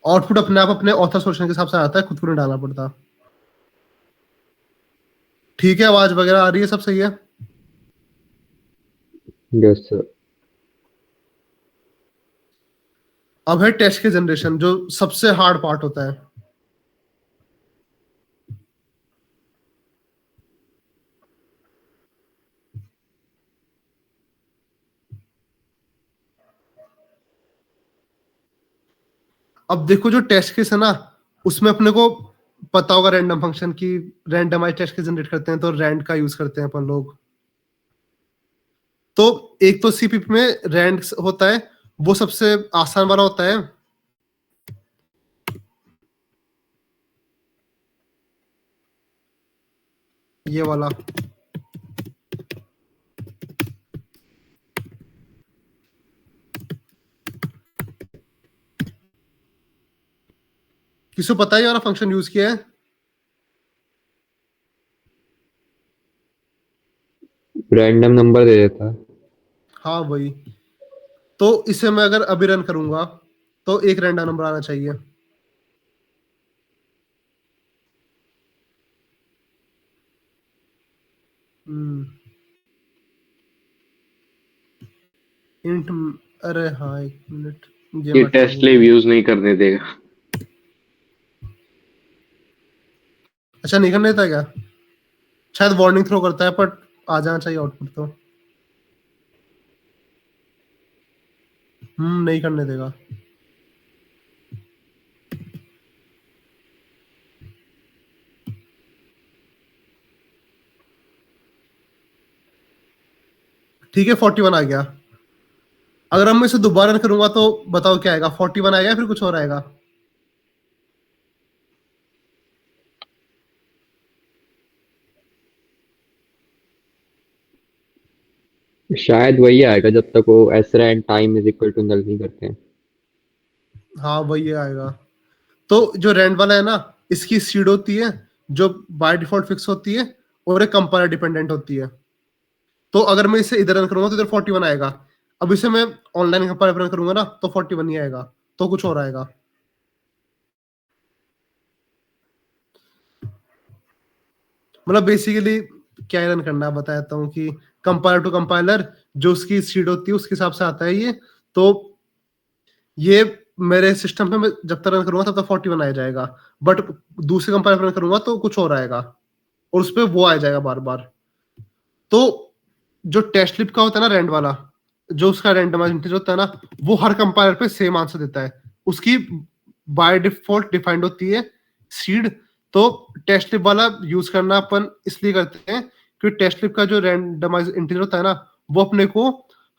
Speaker 1: आउटपुट अपने आप अपने ऑथर सॉल्यूशन के हिसाब से आता है, खुद को नहीं डालना पड़ता। ठीक है, आवाज वगैरह आ रही है, सब सही है।
Speaker 5: Yes sir.
Speaker 1: अब है टेस्ट के जनरेशन, जो सबसे हार्ड पार्ट होता है। अब देखो जो टेस्ट केस है ना, उसमें अपने को पता होगा रैंडम फंक्शन की, रैंडमाइज टेस्ट केस जनरेट करते हैं तो रैंड का यूज करते हैं अपन लोग। तो एक तो CPP में रैंड होता है, वो सबसे आसान वाला होता है। ये वाला किसी को पता है ये वाला फंक्शन यूज किया है?
Speaker 5: रैंडम नंबर दे देता है।
Speaker 1: हाँ वही। तो इसे मैं अगर अभी रन करूंगा तो एक रैंडम नंबर आना चाहिए। इंट, अरे हाँ एक मिनट,
Speaker 6: ये टेस्ट लाइव यूज नहीं करने देगा।
Speaker 1: अच्छा, नहीं करने देता क्या? शायद वार्निंग थ्रो करता है, पर आ जाना चाहिए आउटपुट तो। नहीं करने देगा। ठीक है, 41 आ गया। अगर हम इसे दोबारा रन करूंगा तो बताओ क्या आएगा? 41 आएगा या फिर कुछ और आएगा?
Speaker 5: शायद वही आएगा जब तक वो एसरा end time is equal to null नहीं करते हैं।
Speaker 1: हाँ वही आएगा। तो जो रैंड वाला है ना, इसकी सीड होती है जो बाय डिफॉल्ट फिक्स होती है, और एक कंपाइलर डिपेंडेंट होती है। तो अगर मैं इसे इधर रन करूंगा तो इधर 41 आएगा। अब इसे मैं ऑनलाइन कंपाइलर रन करूंगा ना तो 41 ही आएगा, तो कुछ और आएगा। मतलब बेसिकली क्या रन करना है बताता हूँ कि कंपाइलर टू कंपाइलर जो उसकी सीड होती है उसके हिसाब से आता है ये। तो ये मेरे सिस्टम पे मैं जब तक रन करूंगा तब तक 41 आ जाएगा, बट दूसरे कंपाइलर रन करूंगा तो कुछ और आएगा और उस पर वो आ जाएगा बार बार। तो जो टेस्ट स्लिप का होता है ना रैंड वाला, जो उसका रैंडमाइज इंटीजर होता है ना, वो हर कंपाइलर पे सेम आंसर देता है। उसकी बाय डिफॉल्ट डिफाइंड होती है सीड। तो टेस्ट स्लिप वाला यूज करना अपन इसलिए करते हैं क्योंकि टेस्ट स्लिप का जो रैंडमाइज इंटीजर होता है ना, वो अपने को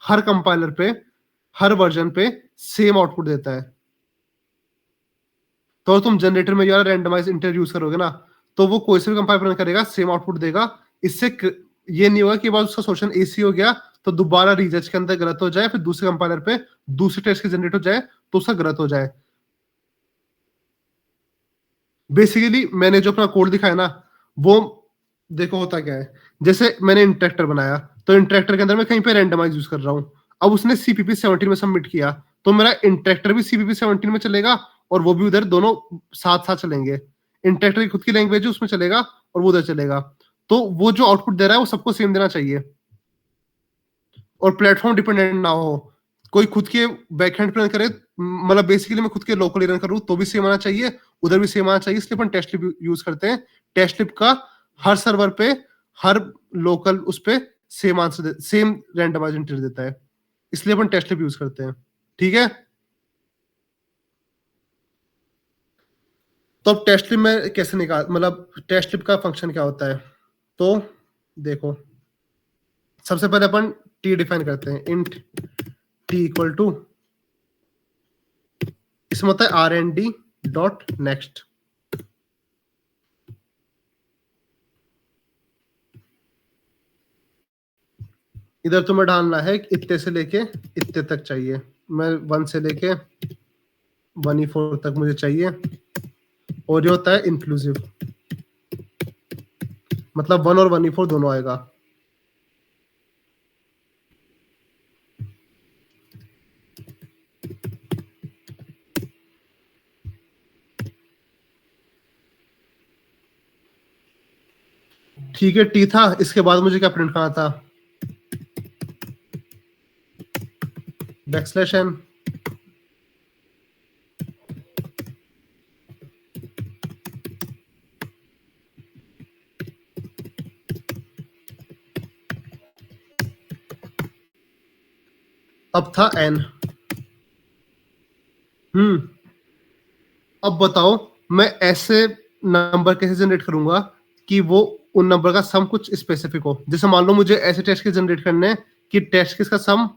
Speaker 1: हर कंपाइलर पे हर वर्जन पे सेम आउटपुट देता है। तो तुम जनरेटर में यार रैंडमाइज इंटीजर यूज करोगे ना, तो वो कोई से भी कंपाइलर रन करेगा सेम आउटपुट देगा। इससे ये नहीं होगा कि बाद उसका सोल्यूशन एसी हो गया तो दोबारा रीजर्च के अंदर गलत हो जाए, फिर दूसरे कंपाइलर पे दूसरे टेस्ट के जनरेट हो जाए तो उसका गलत हो जाए। बेसिकली मैंने जो अपना कोड दिखाया ना, वो देखो होता क्या है। जैसे मैंने इंटरेक्टर बनाया, तो इंटरेक्टर के अंदर मैं कहीं पे रैंडमाइज यूज कर रहा हूँ। अब उसने सीपीपी 17 में सबमिट किया, तो मेरा इंटरेक्टर भी सीपीपी 17 में चलेगा और वो भी उधर, दोनों साथ साथ चलेंगे। इंटरेक्टर की खुद की लैंग्वेज है उसमें चलेगा और वो उधर चलेगा। तो वो जो आउटपुट दे रहा है वो सबको सेम देना चाहिए और प्लेटफॉर्म डिपेंडेंट ना हो। कोई खुद के बैकएंड पे रन करे, मतलब बेसिकली मैं खुद के लोकली रन करूँ तो भी सेम आना चाहिए, उधर भी सेम आना चाहिए। इसलिए अपन टेस्ट स्लिप यूज करते हैं। टेस्ट स्लिप का हर सर्वर पे हर लोकल उस पे same answer same randomise integer देता है, इसलिए अपन टेस्ट स्लिप यूज करते हैं। ठीक है, तो अब टेस्ट स्लिप में कैसे निकाल, मतलब टेस्ट स्लिप का फंक्शन क्या होता है। तो देखो, सबसे पहले अपन टी डिफाइन करते हैं। इंट टी इक्वल टू, इसमें होता है rnd डॉट नेक्स्ट। इधर तुम्हें डालना है इतने से लेके इतने तक चाहिए। मैं 1 से लेके 1E4 तक मुझे चाहिए। और ये होता है इंक्लूसिव, मतलब 1 और 1E4 दोनों आएगा। ठीक है, टी था। इसके बाद मुझे क्या प्रिंट करना था, बैकस्लैश n। अब था n। अब बताओ मैं ऐसे नंबर कैसे जनरेट करूंगा कि वो उन नंबर का सम कुछ स्पेसिफिक हो। जैसे मान लो मुझे ऐसे टेस्ट केस जनरेट करने हैं कि टेस्ट केस का सम,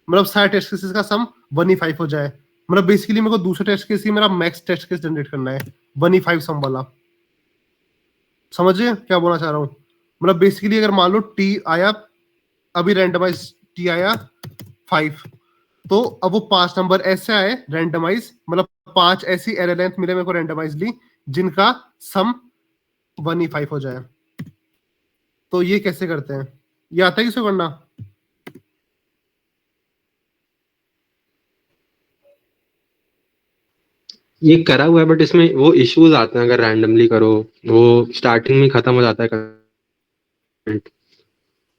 Speaker 1: मतलब सारे टेस्ट केसेस का सम 1E5 हो जाए। मतलब बेसिकली मेरे को दूसरा टेस्ट केस ही मेरा मैक्स टेस्ट केस जनरेट करना है 1E5 सम वाला। समझिए क्या बोलना चाह रहा हूँ। मतलब बेसिकली अगर मान लो टी आया, अभी रैंडमाइज टी आया 5, तो अब वो 5 नंबर ऐसे आए रैंडमाइज, मतलब 5 ऐसी एरे लेंथ मिले मेरे को रैंडमाइजली जिनका सम 1E5 हो जाए। तो ये कैसे करते हैं, ये आता है किसको करना।
Speaker 7: ये करा हुआ है, बट इसमें वो इश्यूज आते हैं अगर रैंडमली करो, वो स्टार्टिंग में खत्म हो जाता है करंट,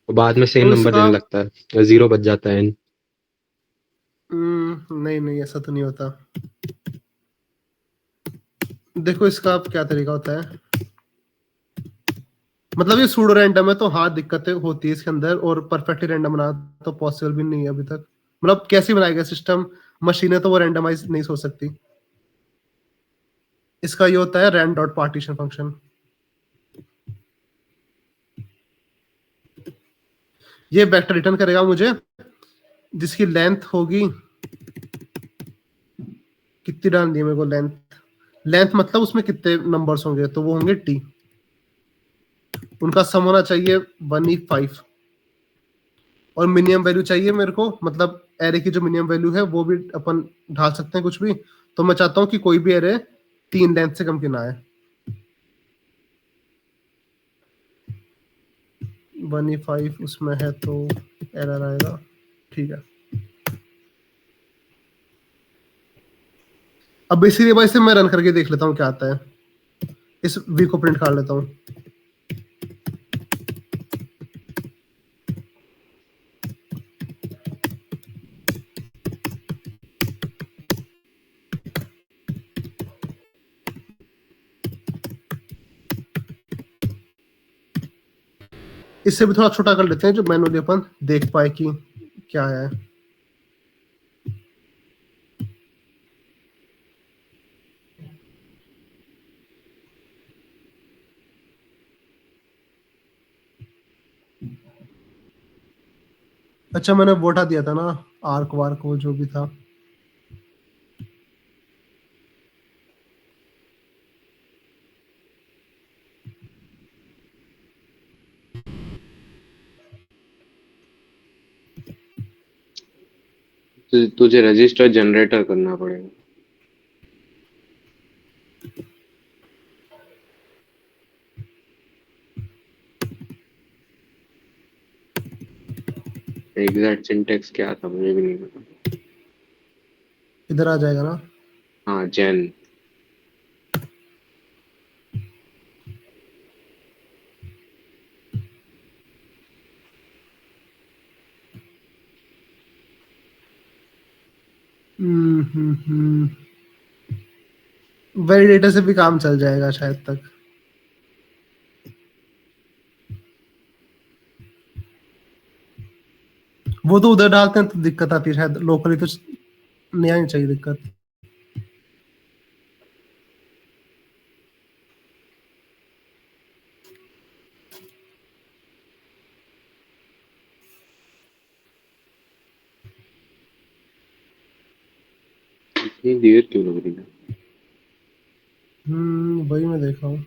Speaker 7: बाद में सेम
Speaker 1: तो
Speaker 7: नंबर
Speaker 1: इसका
Speaker 7: देने लगता है, 0 बच जाता है।
Speaker 1: नहीं ऐसा तो नहीं होता। देखो इसका अब क्या तरीका होता है, मतलब ये सूडो रैंडम है तो हाँ दिक्कतें होती है इसके अंदर, और परफेक्टली रैंडम बनाना तो पॉसिबल भी नहीं है अभी तक। मतलब कैसे बनाएगा सिस्टम, मशीनें तो वो रैंडमाइज नहीं सोच सकती। इसका ये होता है रैंड डॉट पार्टीशन फंक्शन। ये वेक्टर रिटर्न करेगा मुझे जिसकी लेंथ होगी, कितनी डालनी है मेरे को लेंथ मतलब उसमें कितने नंबर्स होंगे, तो वो होंगे टी। उनका सम होना चाहिए 1E5 और मिनिमम वैल्यू चाहिए मेरे को, मतलब एरे की जो मिनिमम वैल्यू है वो भी अपन ढाल सकते हैं कुछ भी। तो मैं चाहता हूं कि कोई भी एरे 3 लेंथ से कम की ना आए। 1E5 उसमें है तो एरर आएगा। ठीक है, अब बेसिकली भाई से मैं रन करके देख लेता हूँ क्या आता है। इस वी को प्रिंट कर लेता हूँ। इससे भी थोड़ा छोटा कर लेते हैं जो मैनुअली अपन देख पाए कि क्या है। अच्छा, मैंने वो हटा दिया था ना, आर्क वार्क वो जो भी था।
Speaker 6: तुझे रजिस्टर जनरेटर करना पड़ेगा। एग्जैक्ट सिंटेक्स क्या था मुझे भी नहीं पता।
Speaker 1: इधर आ जाएगा ना।
Speaker 6: हाँ, जेन।
Speaker 1: वैलिडेटर से भी काम चल जाएगा शायद तक। वो तो उधर डालते हैं तो दिक्कत आती है शायद, लोकली तो नहीं आनी चाहिए दिक्कत।
Speaker 6: इतनी देर क्यों लग रही है?
Speaker 1: वही मैं देख रहा हूँ।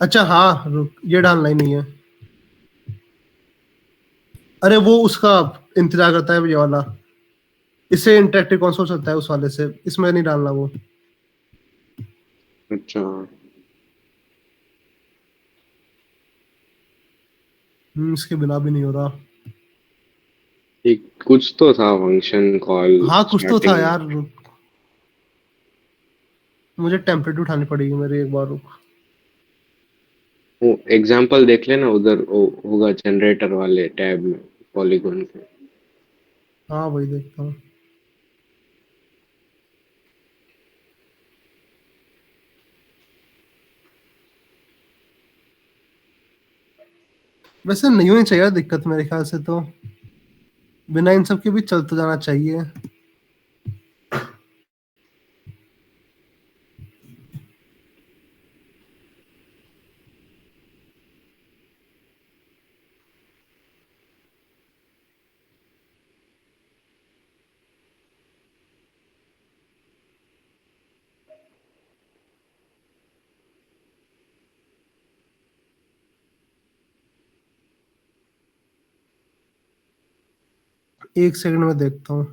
Speaker 1: अच्छा हाँ, रुक, ये डालना ही नहीं है। अरे वो उसका इंतजार करता है ये वाला, इससे इंटरेक्टिव कंसोल चलता है उस वाले से, इसमें नहीं डालना वो।
Speaker 6: अच्छा,
Speaker 1: इसके बिना भी नहीं हो रहा।
Speaker 6: एक कुछ तो था फंक्शन कॉल
Speaker 1: हाँ कुछ तो था
Speaker 6: स्टार्टिंग।
Speaker 1: यार, रुक, मुझे टेम्पलेट उठानी पड़ेगी मेरी एक बार, रुक।
Speaker 6: वो एग्जांपल देख लेना उधर, वो होगा जनरेटर वाले टैब में पॉलीगॉन के।
Speaker 1: हाँ वही देखता हूँ। वैसे नहीं होनी चाहिए दिक्कत, मेरे ख्याल से तो बिना इन सब के भी चल तो जाना चाहिए। एक सेकंड में देखता हूँ।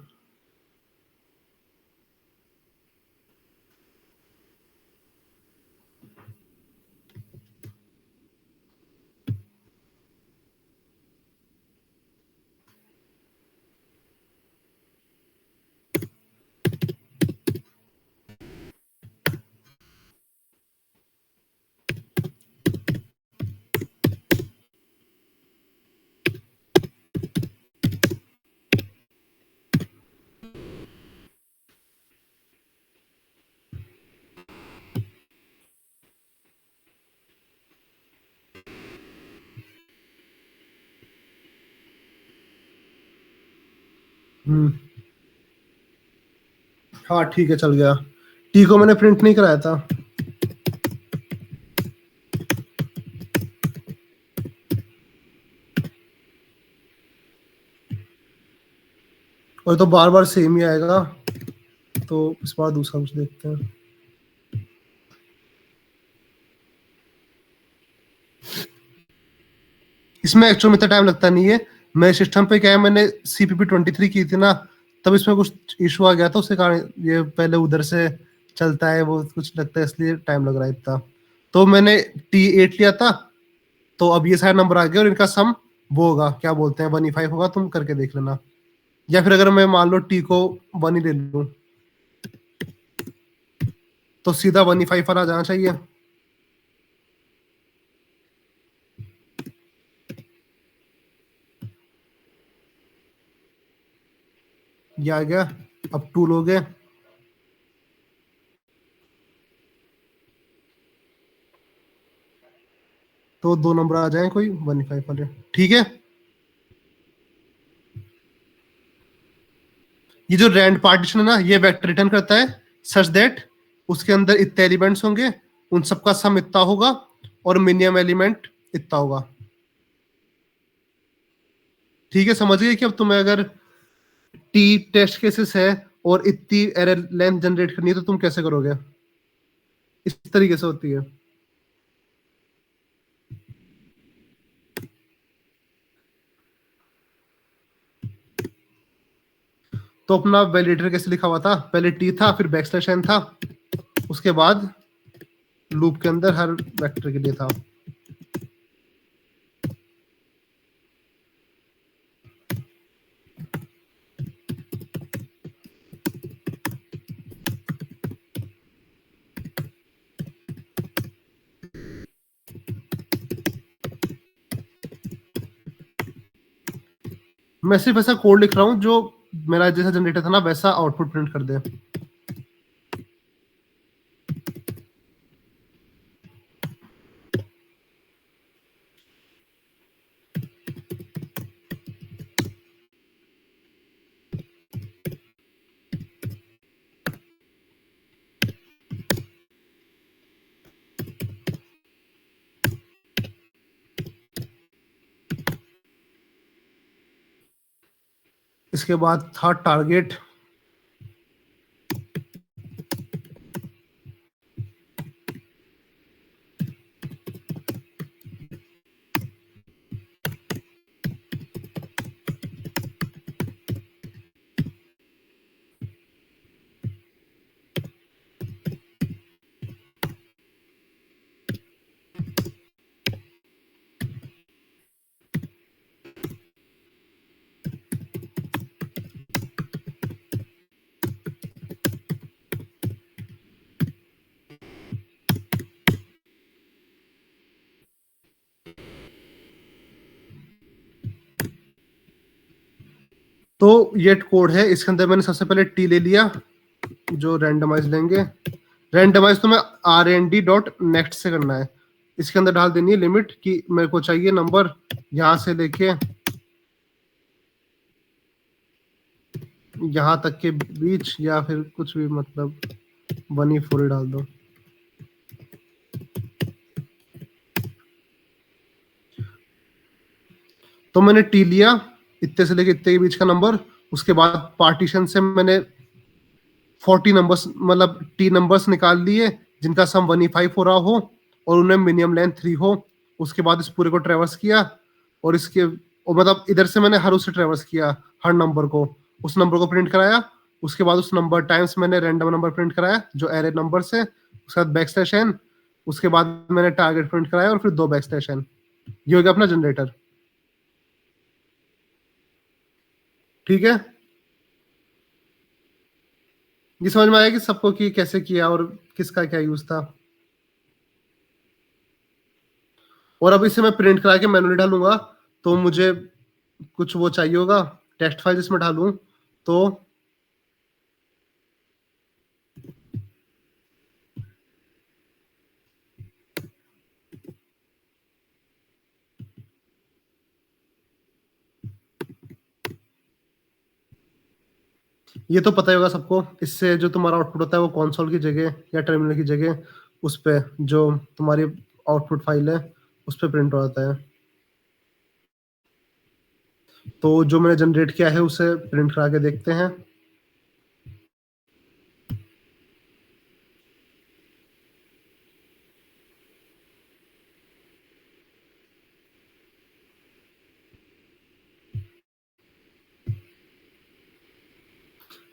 Speaker 1: हाँ ठीक है, चल गया। टी को मैंने प्रिंट नहीं कराया था। और तो बार बार सेम ही आएगा, तो इस बार दूसरा कुछ देखते हैं। इसमें एक्चुअल में इतना टाइम लगता नहीं है। मेरे सिस्टम पे क्या है, मैंने CPP 23 की थी ना, तब इसमें कुछ इशू आ गया था, उसके कारण ये पहले उधर से चलता है, वो कुछ लगता है इसलिए टाइम लग रहा है इतना। तो मैंने T8 लिया था, तो अब ये सारे नंबर आ गए और इनका सम वो होगा, क्या बोलते हैं, 1E5 होगा, तुम करके देख लेना। या फिर अगर मैं मान लो T को 1 ही ले लूं, तो सीधा 1E5 पर आ जाना चाहिए। ये आ गया। अब 2 लोगे तो 2 नंबर आ जाए कोई 1E5 वाले, ठीक है। ये जो रैंड पार्टीशन है ना, ये वेक्टर रिटर्न करता है सच दैट उसके अंदर इतने एलिमेंट्स होंगे, उन सबका सम इतना होगा और मिनिमम एलिमेंट इतना होगा। ठीक है, समझ गए कि अब तुम्हें अगर टी टेस्ट केसेस है और इतनी एरर लेंथ जनरेट करनी है तो तुम कैसे करोगे? इस तरीके से होती है। तो अपना वैलिडेटर कैसे लिखा हुआ था? पहले टी था, फिर बैकस्लैश एन था, उसके बाद लूप के अंदर हर वेक्टर के लिए था। मैं सिर्फ ऐसा कोड लिख रहा हूं जो मेरा जैसा जनरेटर था ना वैसा आउटपुट प्रिंट कर दे। इसके बाद था टारगेट। तो ये कोड है, इसके अंदर मैंने सबसे पहले टी ले लिया जो रैंडमाइज लेंगे। रैंडमाइज तो मैं rnd.next से करना है। इसके अंदर डाल देनी है लिमिट कि मेरे को चाहिए नंबर यहां से लेके यहां तक के बीच, या फिर कुछ भी, मतलब 1E4 डाल दो। तो मैंने टी लिया इतने से लेके इतने के बीच का नंबर, उसके बाद पार्टीशन से मैंने 40 नंबर्स मतलब टी नंबर्स निकाल लिए जिनका सम 1E5 हो रहा हो और उनमें मिनिमम लेंथ 3 हो। उसके बाद इस पूरे को ट्रेवर्स किया और इसके और मतलब इधर से मैंने हर उससे ट्रेवर्स किया, हर नंबर को, उस नंबर को प्रिंट कराया। उसके बाद उस नंबर टाइम्स मैंने रैंडम नंबर प्रिंट कराया जो एरे नंबर से, उसके बाद बैकस्लैश एन, उसके बाद मैंने टारगेट प्रिंट कराया और फिर 2 बैकस्लैश एन। ये हो गया अपना जनरेटर। ठीक है, ये समझ में आया कि सबको कि कैसे किया और किसका क्या यूज था। और अब इसे मैं प्रिंट करा के मैनुअली डालूंगा, तो मुझे कुछ वो चाहिए होगा टेक्स्ट फाइल जिसमें डालूं। तो ये तो पता ही होगा सबको, इससे जो तुम्हारा आउटपुट होता है वो कंसोल की जगह या टर्मिनल की जगह उस पे जो तुम्हारी आउटपुट फाइल है उस पे प्रिंट हो जाता है। तो जो मैंने जनरेट किया है उसे प्रिंट करा के देखते हैं।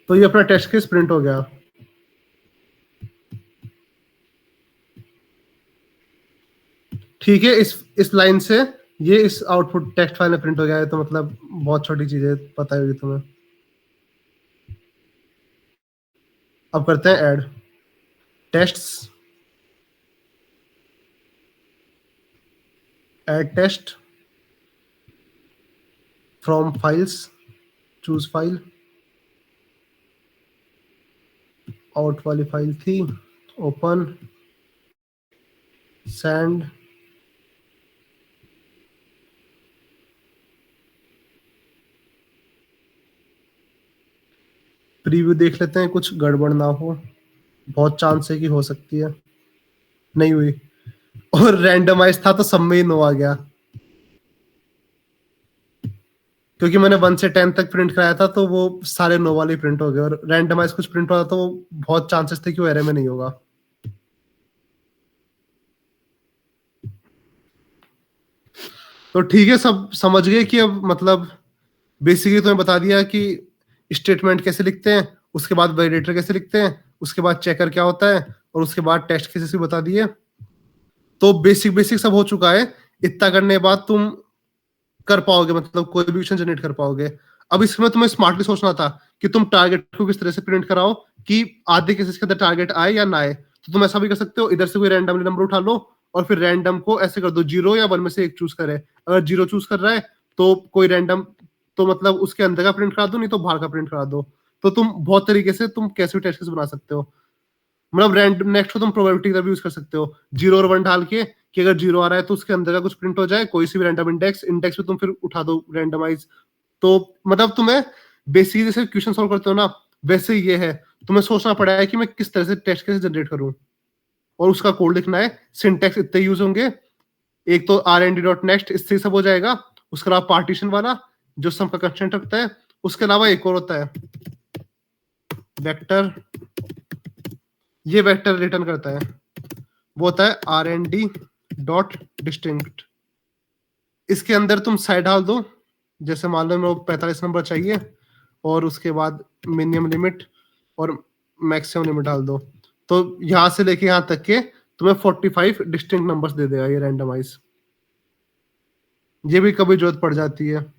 Speaker 1: तो ये अपना टेस्ट केस प्रिंट हो गया। ठीक है, इस लाइन से ये इस आउटपुट टेक्स्ट फाइल में प्रिंट हो गया है, तो मतलब बहुत छोटी चीजें पता होगी तुम्हें। अब करते हैं add tests, add test from files, choose file, out वाली फाइल थी, ओपन, सेंड, प्रीव्यू देख लेते हैं, कुछ गड़बड़ ना हो, बहुत चांस है कि हो सकती है, नहीं हुई। और रैंडमाइज था तो सब में ही नो आ गया, क्योंकि मैंने 1 से 10 तक प्रिंट कराया था तो वो सारे नो वाले प्रिंट हो गए, और रैंडमाइज कुछ प्रिंट हुआ था तो वो बहुत चांसेस थे कि वो एरे में नहीं होगा। तो ठीक है, सब समझ गए कि अब मतलब बेसिकली तुम्हें बता दिया कि स्टेटमेंट कैसे लिखते हैं, उसके बाद वैलिडेटर कैसे लिखते हैं, उसके बाद चेकर क्या होता है, और उसके बाद टेस्ट केसेस भी बता दिए। तो बेसिक सब हो चुका है। इतना करने के बाद तुम कर पाओगे, मतलब कोई भी क्वेश्चन जनरेट कर पाओगे। अब इसमें तुम्हें स्मार्टली सोचना था कि तुम टारगेट को किस तरह से प्रिंट कराओ कि आधे केसेस के अंदर टारगेट आए या ना आए। तो तुम ऐसा भी कर सकते हो, इधर से कोई रैंडमली नंबर उठा लो और फिर रैंडम को ऐसे कर दो 0 या 1 में से एक चूज करे। अगर 0 चूज कर रहा है तो कोई रैंडम, तो मतलब उसके अंदर का प्रिंट करा दो, नहीं तो बाहर का प्रिंट करा दो। तो तुम बहुत तरीके से तुम कैसे भी टेस्ट केस बना सकते हो। मतलब रैंडम नेक्स्ट को तुम प्रोबेबिलिटी का भी यूज कर सकते हो, 0 और 1 डाल के कि अगर 0 आ रहा है तो उसके अंदर का कुछ प्रिंट हो जाए, कोई सी भी रैंडम इंडेक्स पे तुम फिर उठा दो रैंडमाइज। तो मतलब तुम्हें बेसिकली जैसे क्वेश्चन सॉल्व करते हो ना, वैसे ये है, तुम्हें सोचना पड़ा है कि मैं किस तरह से टेस्ट केस जनरेट करूं, और उसका कोड लिखना है। सिंटैक्स इतने यूज होंगे, एक तो rnd.next, इससे सब हो जाएगा। उसके अलावा पार्टीशन वाला जो सम का कंस्ट्रेंट रखता है, उसके अलावा एक और होता है वेक्टर, ये वेक्टर रिटर्न करता है, वो होता है rnd.distinct। इसके अंदर तुम साइड डाल दो, जैसे मान लो मेरे को 45 नंबर चाहिए, और उसके बाद मिनिमम लिमिट और मैक्सिमम लिमिट डाल दो। तो यहां से लेके यहां तक के तुम्हें 45 डिस्टिंक्ट नंबर्स दे देगा ये रैंडमाइज। ये भी कभी जरूरत पड़ जाती है।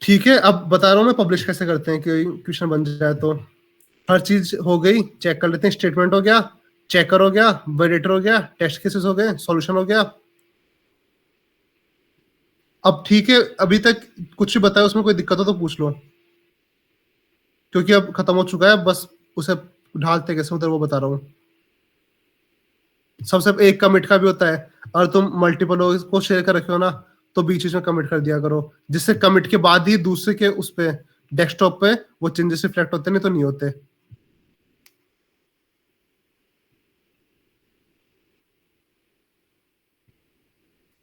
Speaker 1: ठीक है, अब बता रहा हूँ मैं पब्लिश कैसे करते हैं कि क्वेश्चन बन जाए। तो हर चीज हो गई, चेक कर लेते हैं। स्टेटमेंट हो गया, चेकर हो गया, वैलिडेटर हो गया, टेस्ट केसेस हो गए, सॉल्यूशन हो गया। अब ठीक है, अभी तक कुछ भी बताया उसमें कोई दिक्कत हो तो पूछ लो, क्योंकि अब खत्म हो चुका है, बस उसे ढालते कैसे उधर वो बता रहा हूँ। सबसे एक कमिट का भी होता है, और तुम मल्टीपल को शेयर कर रखे हो ना, तो बीच में कमिट कर दिया करो, जिससे कमिट के बाद ही दूसरे के उस पे डेस्कटॉप पे वो चेंजेस रिफ्लेक्ट होते, नहीं तो नहीं होते।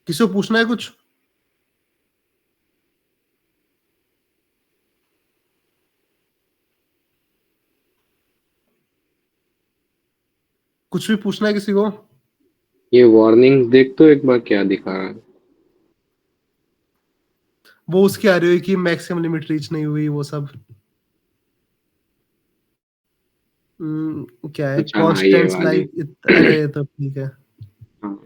Speaker 1: किसी को पूछना है कुछ? कुछ भी पूछना है किसी को?
Speaker 6: ये वार्निंग्स देख तो एक बार क्या दिखा रहा है।
Speaker 1: वो उसकी आ रही है कि मैक्सिमम लिमिट रीच नहीं हुई, वो सब क्या है,
Speaker 6: अच्छा, हाँ, ये
Speaker 1: कॉन्स्टेंट्स
Speaker 6: वाली।
Speaker 1: लाइक, अरे तो ठीक है।
Speaker 6: हाँ,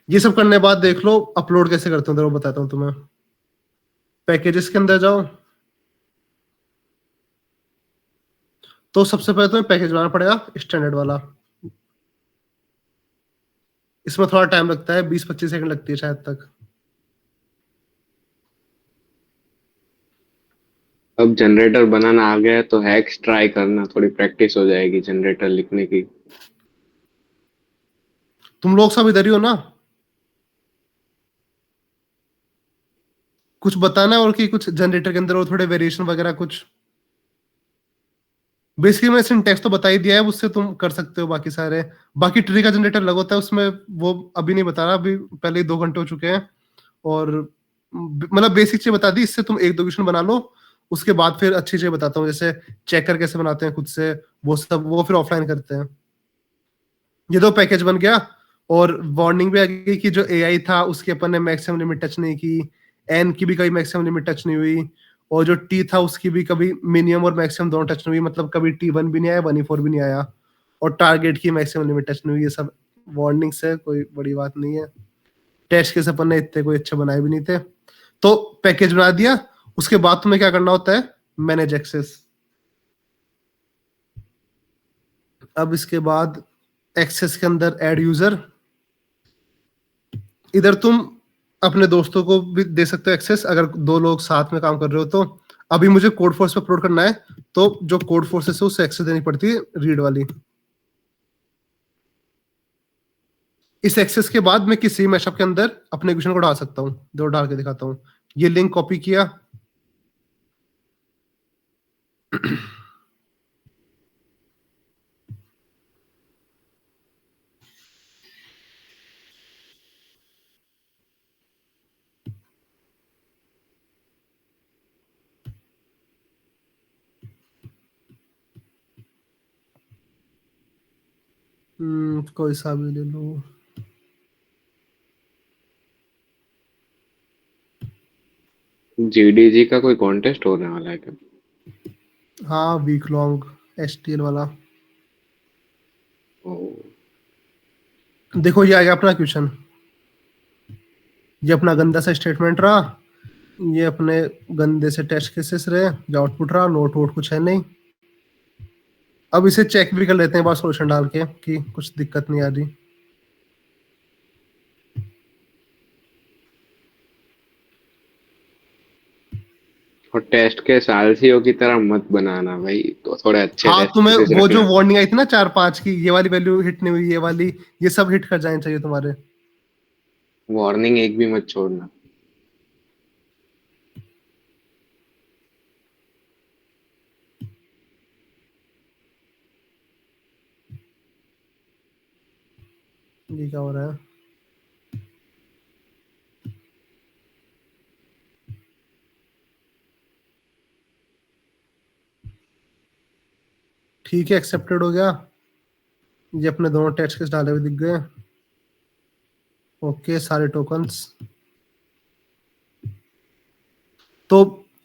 Speaker 1: ये सब करने के बाद देख लो अपलोड कैसे करते हो, वो बताता हूँ तुम्हें। पैकेजेस के अंदर जाओ, तो सबसे पहले तुम्हें पैकेज बनाना पड़ेगा स्टैंडर्ड वाला। इसमें थोड़ा टाइम लगता है, 20-25 सेकंड लगती है शायद तक।
Speaker 6: अब जनरेटर बनाना आ गया है तो हैक्स ट्राई करना, थोड़ी प्रैक्टिस हो जाएगी जनरेटर लिखने की।
Speaker 1: तुम लोग सब इधर ही हो ना? कुछ बताना है और कि कुछ जनरेटर के अंदर और थोड़े वेरिएशन वगैरह कुछ? बेसिकली मैं सिंटैक्स तो बता ही दिया है, उससे तुम कर सकते हो बाकी सारे। बाकी ट्री का जनरेटर अलग होता है, उसमें वो अभी नहीं बता रहा, अभी पहले ही 2 घंटे हो चुके हैं। और मतलब बेसिक चीज बता दी, इससे तुम 1-2 क्वेश्चन बना लो, उसके बाद फिर अच्छी चीजें बताता हूँ, जैसे चेकर कैसे बनाते हैं खुद से, वो सब वो फिर ऑफलाइन करते हैं। ये दो पैकेज बन गया, और वार्निंग भी आ गई कि जो एआई था उसके अपन ने मैक्सिमम लिमिट टच नहीं की, एन की भी कभी मैक्सिमम लिमिट टच नहीं हुई, और जो टी था उसकी भी कभी मिनिमम और मैक्सिमम दोनों टच नहीं हुई, मतलब कभी T1 भी नहीं आया, 1E4 भी नहीं आया, और टारगेट की मैक्सिमम लिमिट टच नहीं हुई। ये सब वार्निंग्स है, कोई बड़ी बात नहीं है। टेस्ट केस अपन ने इतने कोई अच्छे बनाए भी नहीं थे। तो पैकेज बना दिया, उसके बाद तुम्हें क्या करना होता है, मैनेज एक्सेस। अब इसके बाद एक्सेस के अंदर ऐड यूजर, इधर तुम अपने दोस्तों को भी दे सकते हो एक्सेस, अगर दो लोग साथ में काम कर रहे हो तो। अभी मुझे कोड फोर्स पे अपलोड करना है, तो जो कोड फोर्सेस है उससे एक्सेस देनी पड़ती है, रीड वाली। इस एक्सेस के बाद मैं किसी मैशअप के अंदर अपने क्वेश्चन को डाल सकता हूँ, दो डाल के दिखाता हूँ। ये लिंक कॉपी किया, कोई सा भी ले लो।
Speaker 6: जीडीजी का कोई कॉन्टेस्ट होने वाला है क्या?
Speaker 1: हाँ, वीक लॉन्ग एचटीएल वाला।
Speaker 6: ओ,
Speaker 1: देखो ये आ गया अपना क्वेश्चन, ये अपना गंदा सा स्टेटमेंट रहा, ये अपने गंदे से टेस्ट केसेस रहे, जो आउटपुट रहा, नोट वोट कुछ है नहीं। अब इसे चेक भी कर लेते हैं बार सॉल्यूशन डाल के कि कुछ दिक्कत नहीं आ रही।
Speaker 6: और टेस्ट के सालसियों की तरह मत बनाना भाई, तो थोड़े अच्छे
Speaker 1: हाँ,
Speaker 6: टेस्ट
Speaker 1: तुम्हें
Speaker 6: केसेस
Speaker 1: वो जो
Speaker 6: रखना।
Speaker 1: वार्निंग आई थी ना 4-5 की, ये वाली वैल्यू हिट नहीं हुई, ये वाली, ये सब हिट कर जानी चाहिए तुम्हारे।
Speaker 6: वार्निंग एक भी मत छोड़ना।
Speaker 1: ये क्या हो रहा है? ठीक है, एक्सेप्टेड हो गया। ये अपने दोनों टेस्ट केस डाले हुए दिख गए। ओके, सारे टोकन्स। तो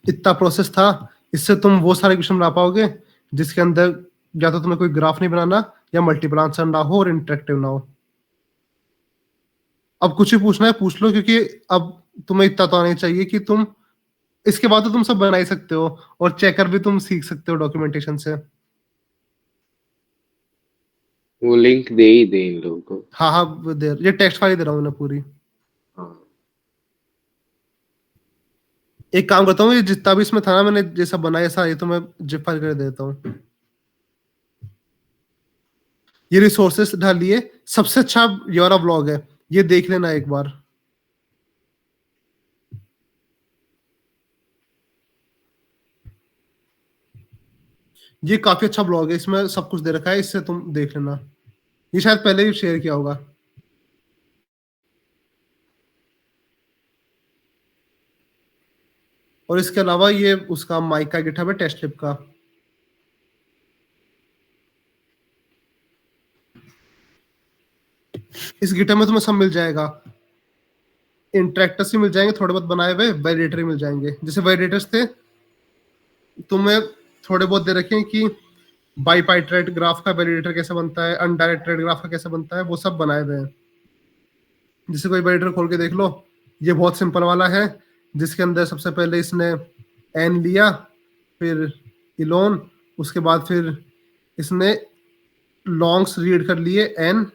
Speaker 1: इतना प्रोसेस था, इससे तुम वो सारे क्वेश्चन बना पाओगे जिसके अंदर या तो तुम्हें कोई ग्राफ नहीं बनाना, या मल्टीपल आंसर ना हो और इंटरेक्टिव ना हो। अब कुछ भी पूछना है पूछ लो, क्योंकि अब तुम्हें इतना तो आना ही चाहिए कि तुम इसके बाद तो तुम सब बना ही सकते हो, और चेकर भी तुम सीख सकते हो डॉक्यूमेंटेशन से।
Speaker 6: वो लिंक दे ही दे इन लोगों को।
Speaker 1: हाँ हाँ, वो ये टेक्स्ट फाइल दे रहा हूँ ना पूरी।
Speaker 6: हाँ,
Speaker 1: एक काम करता हूँ, ये जितना भी इसमें था ना मैंने जैसा बनाया सारा, ये तो मैं जिप फाइल कर देता हूँ। ये रिसोर्सेस डालिए, सबसे अच्छा ये वाला ब्लॉग है, ये देख लेना एक बार। ये काफी अच्छा ब्लॉग है, इसमें सब कुछ दे रखा है, इससे तुम देख लेना। ये शायद पहले ही शेयर किया होगा। और इसके अलावा ये उसका माइक का गिटहब है, टेस्ट लिप का। इस गिटहब में तुम्हें सब मिल जाएगा, इंटरेक्टर्स भी मिल जाएंगे, थोड़े बहुत बनाए हुए वैलिडेटर मिल जाएंगे। जैसे वैलिडेटर्स थे, तुम्हें थोड़े बहुत दे रखे हैं कि बाईपाइट्रेट ग्राफ का वैलिडेटर कैसे बनता है, अनडायरेक्टेड ग्राफ का कैसे बनता है, वो सब बनाए हुए हैं। जैसे कोई वैलिडेटर खोल के देख लो, ये बहुत सिंपल वाला है, जिसके अंदर सबसे पहले इसने एन लिया, फिर इलोन, उसके बाद फिर इसने लॉन्ग्स रीड कर लिए एन,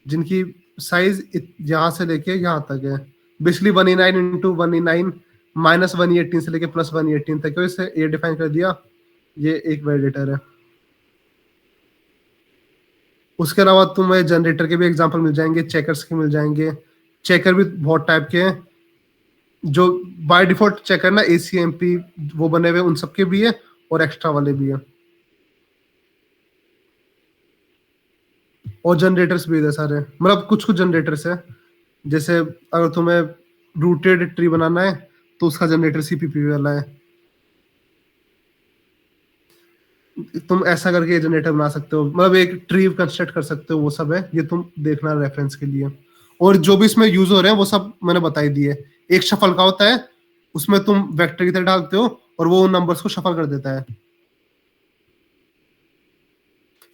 Speaker 1: जिनकी साइज यहाँ से लेके यहाँ तक है, basically 1E9 into 1E9 minus 1E18 से लेके प्लस 1E18 तक है, इसे ये डिफाइन कर दिया। ये एक वैलिडेटर है। उसके अलावा तुम्हें जनरेटर के भी एग्जांपल मिल जाएंगे, चेकर्स के मिल जाएंगे। चेकर भी बहुत टाइप के हैं, जो बाय डिफॉल्ट चेकर ना ACMP वो बने हुए उन सबके भी है, और एक्स्ट्रा वाले भी है, और जनरेटर्स भी है सारे। मतलब कुछ कुछ जनरेटर्स है, जैसे अगर तुम्हें रूटेड ट्री बनाना है तो उसका जनरेटर CPP वाला है। तुम ऐसा करके जनरेटर बना सकते हो, मतलब एक ट्री कंस्ट्रक्ट कर सकते हो, वो सब है, ये तुम देखना रेफरेंस के लिए। और जो भी इसमें यूज हो रहे हैं वो सब मैंने बता ही दिए। एक शफल का होता है, उसमें तुम वेक्टर की तरह डालते हो और वो नंबर्स को शफल कर देता है।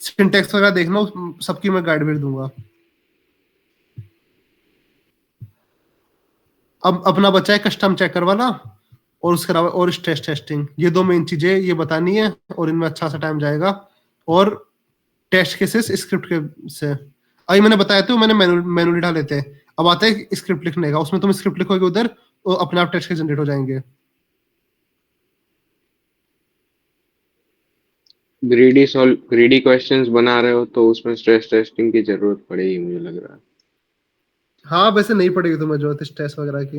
Speaker 1: सिंटेक्स वगैरह देखना, सबकी मैं गाइड भेज दूंगा। अब अपना बचा है कस्टम चेकर वाला और उसके अलावा और स्ट्रेस टेस्टिंग। ये दो मेन चीजें ये बतानी है और इनमें अच्छा सा टाइम जाएगा। और टेस्ट केसेस स्क्रिप्ट के से अभी मैंने बताया था, मैंने मैनुअली डाले थे। अब आता है स्क्रिप्ट लिखने का, उसमें तुम स्क्रिप्ट लिखोगे उधर तो अपने आप टेस्ट के जनरेट हो जाएंगे।
Speaker 6: ग्रीडी क्वेश्चंस बना रहे हो तो उसमें स्ट्रेस टेस्टिंग की जरूरत पड़ेगी, मुझे लग रहा है।
Speaker 1: हाँ वैसे नहीं पड़ेगी तुम्हें जरूरत स्ट्रेस वगैरह की,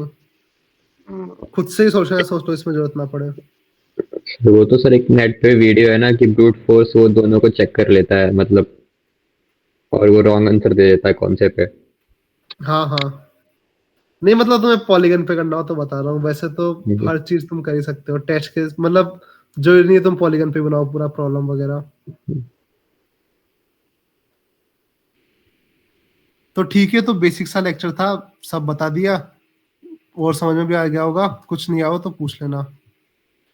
Speaker 6: हाँ,
Speaker 1: खुद से ही सोच लो इसमें जरूरत ना पड़े।
Speaker 5: तो वो तो सर एक नेट पे वीडियो है ना कि ब्रूट फोर्स वो दोनों को चेक कर लेता है, मतलब और वो रॉन्ग आंसर दे देता है कौन से पे।
Speaker 1: हाँ हाँ, नहीं मतलब तुम्हें पॉलीगन पे करना हो तो बता रहा हूँ, वैसे तो
Speaker 5: जी।
Speaker 1: हर चीज तुम कर ही सकते हो टेस्ट के, मतलब जो नहीं है तुम पॉलीगन पे बनाओ पूरा प्रॉब्लम वगैरह। तो ठीक है, तो बेसिक सा लेक्चर था, सब बता दिया और समझ में भी आ गया होगा। कुछ नहीं आओ तो पूछ लेना।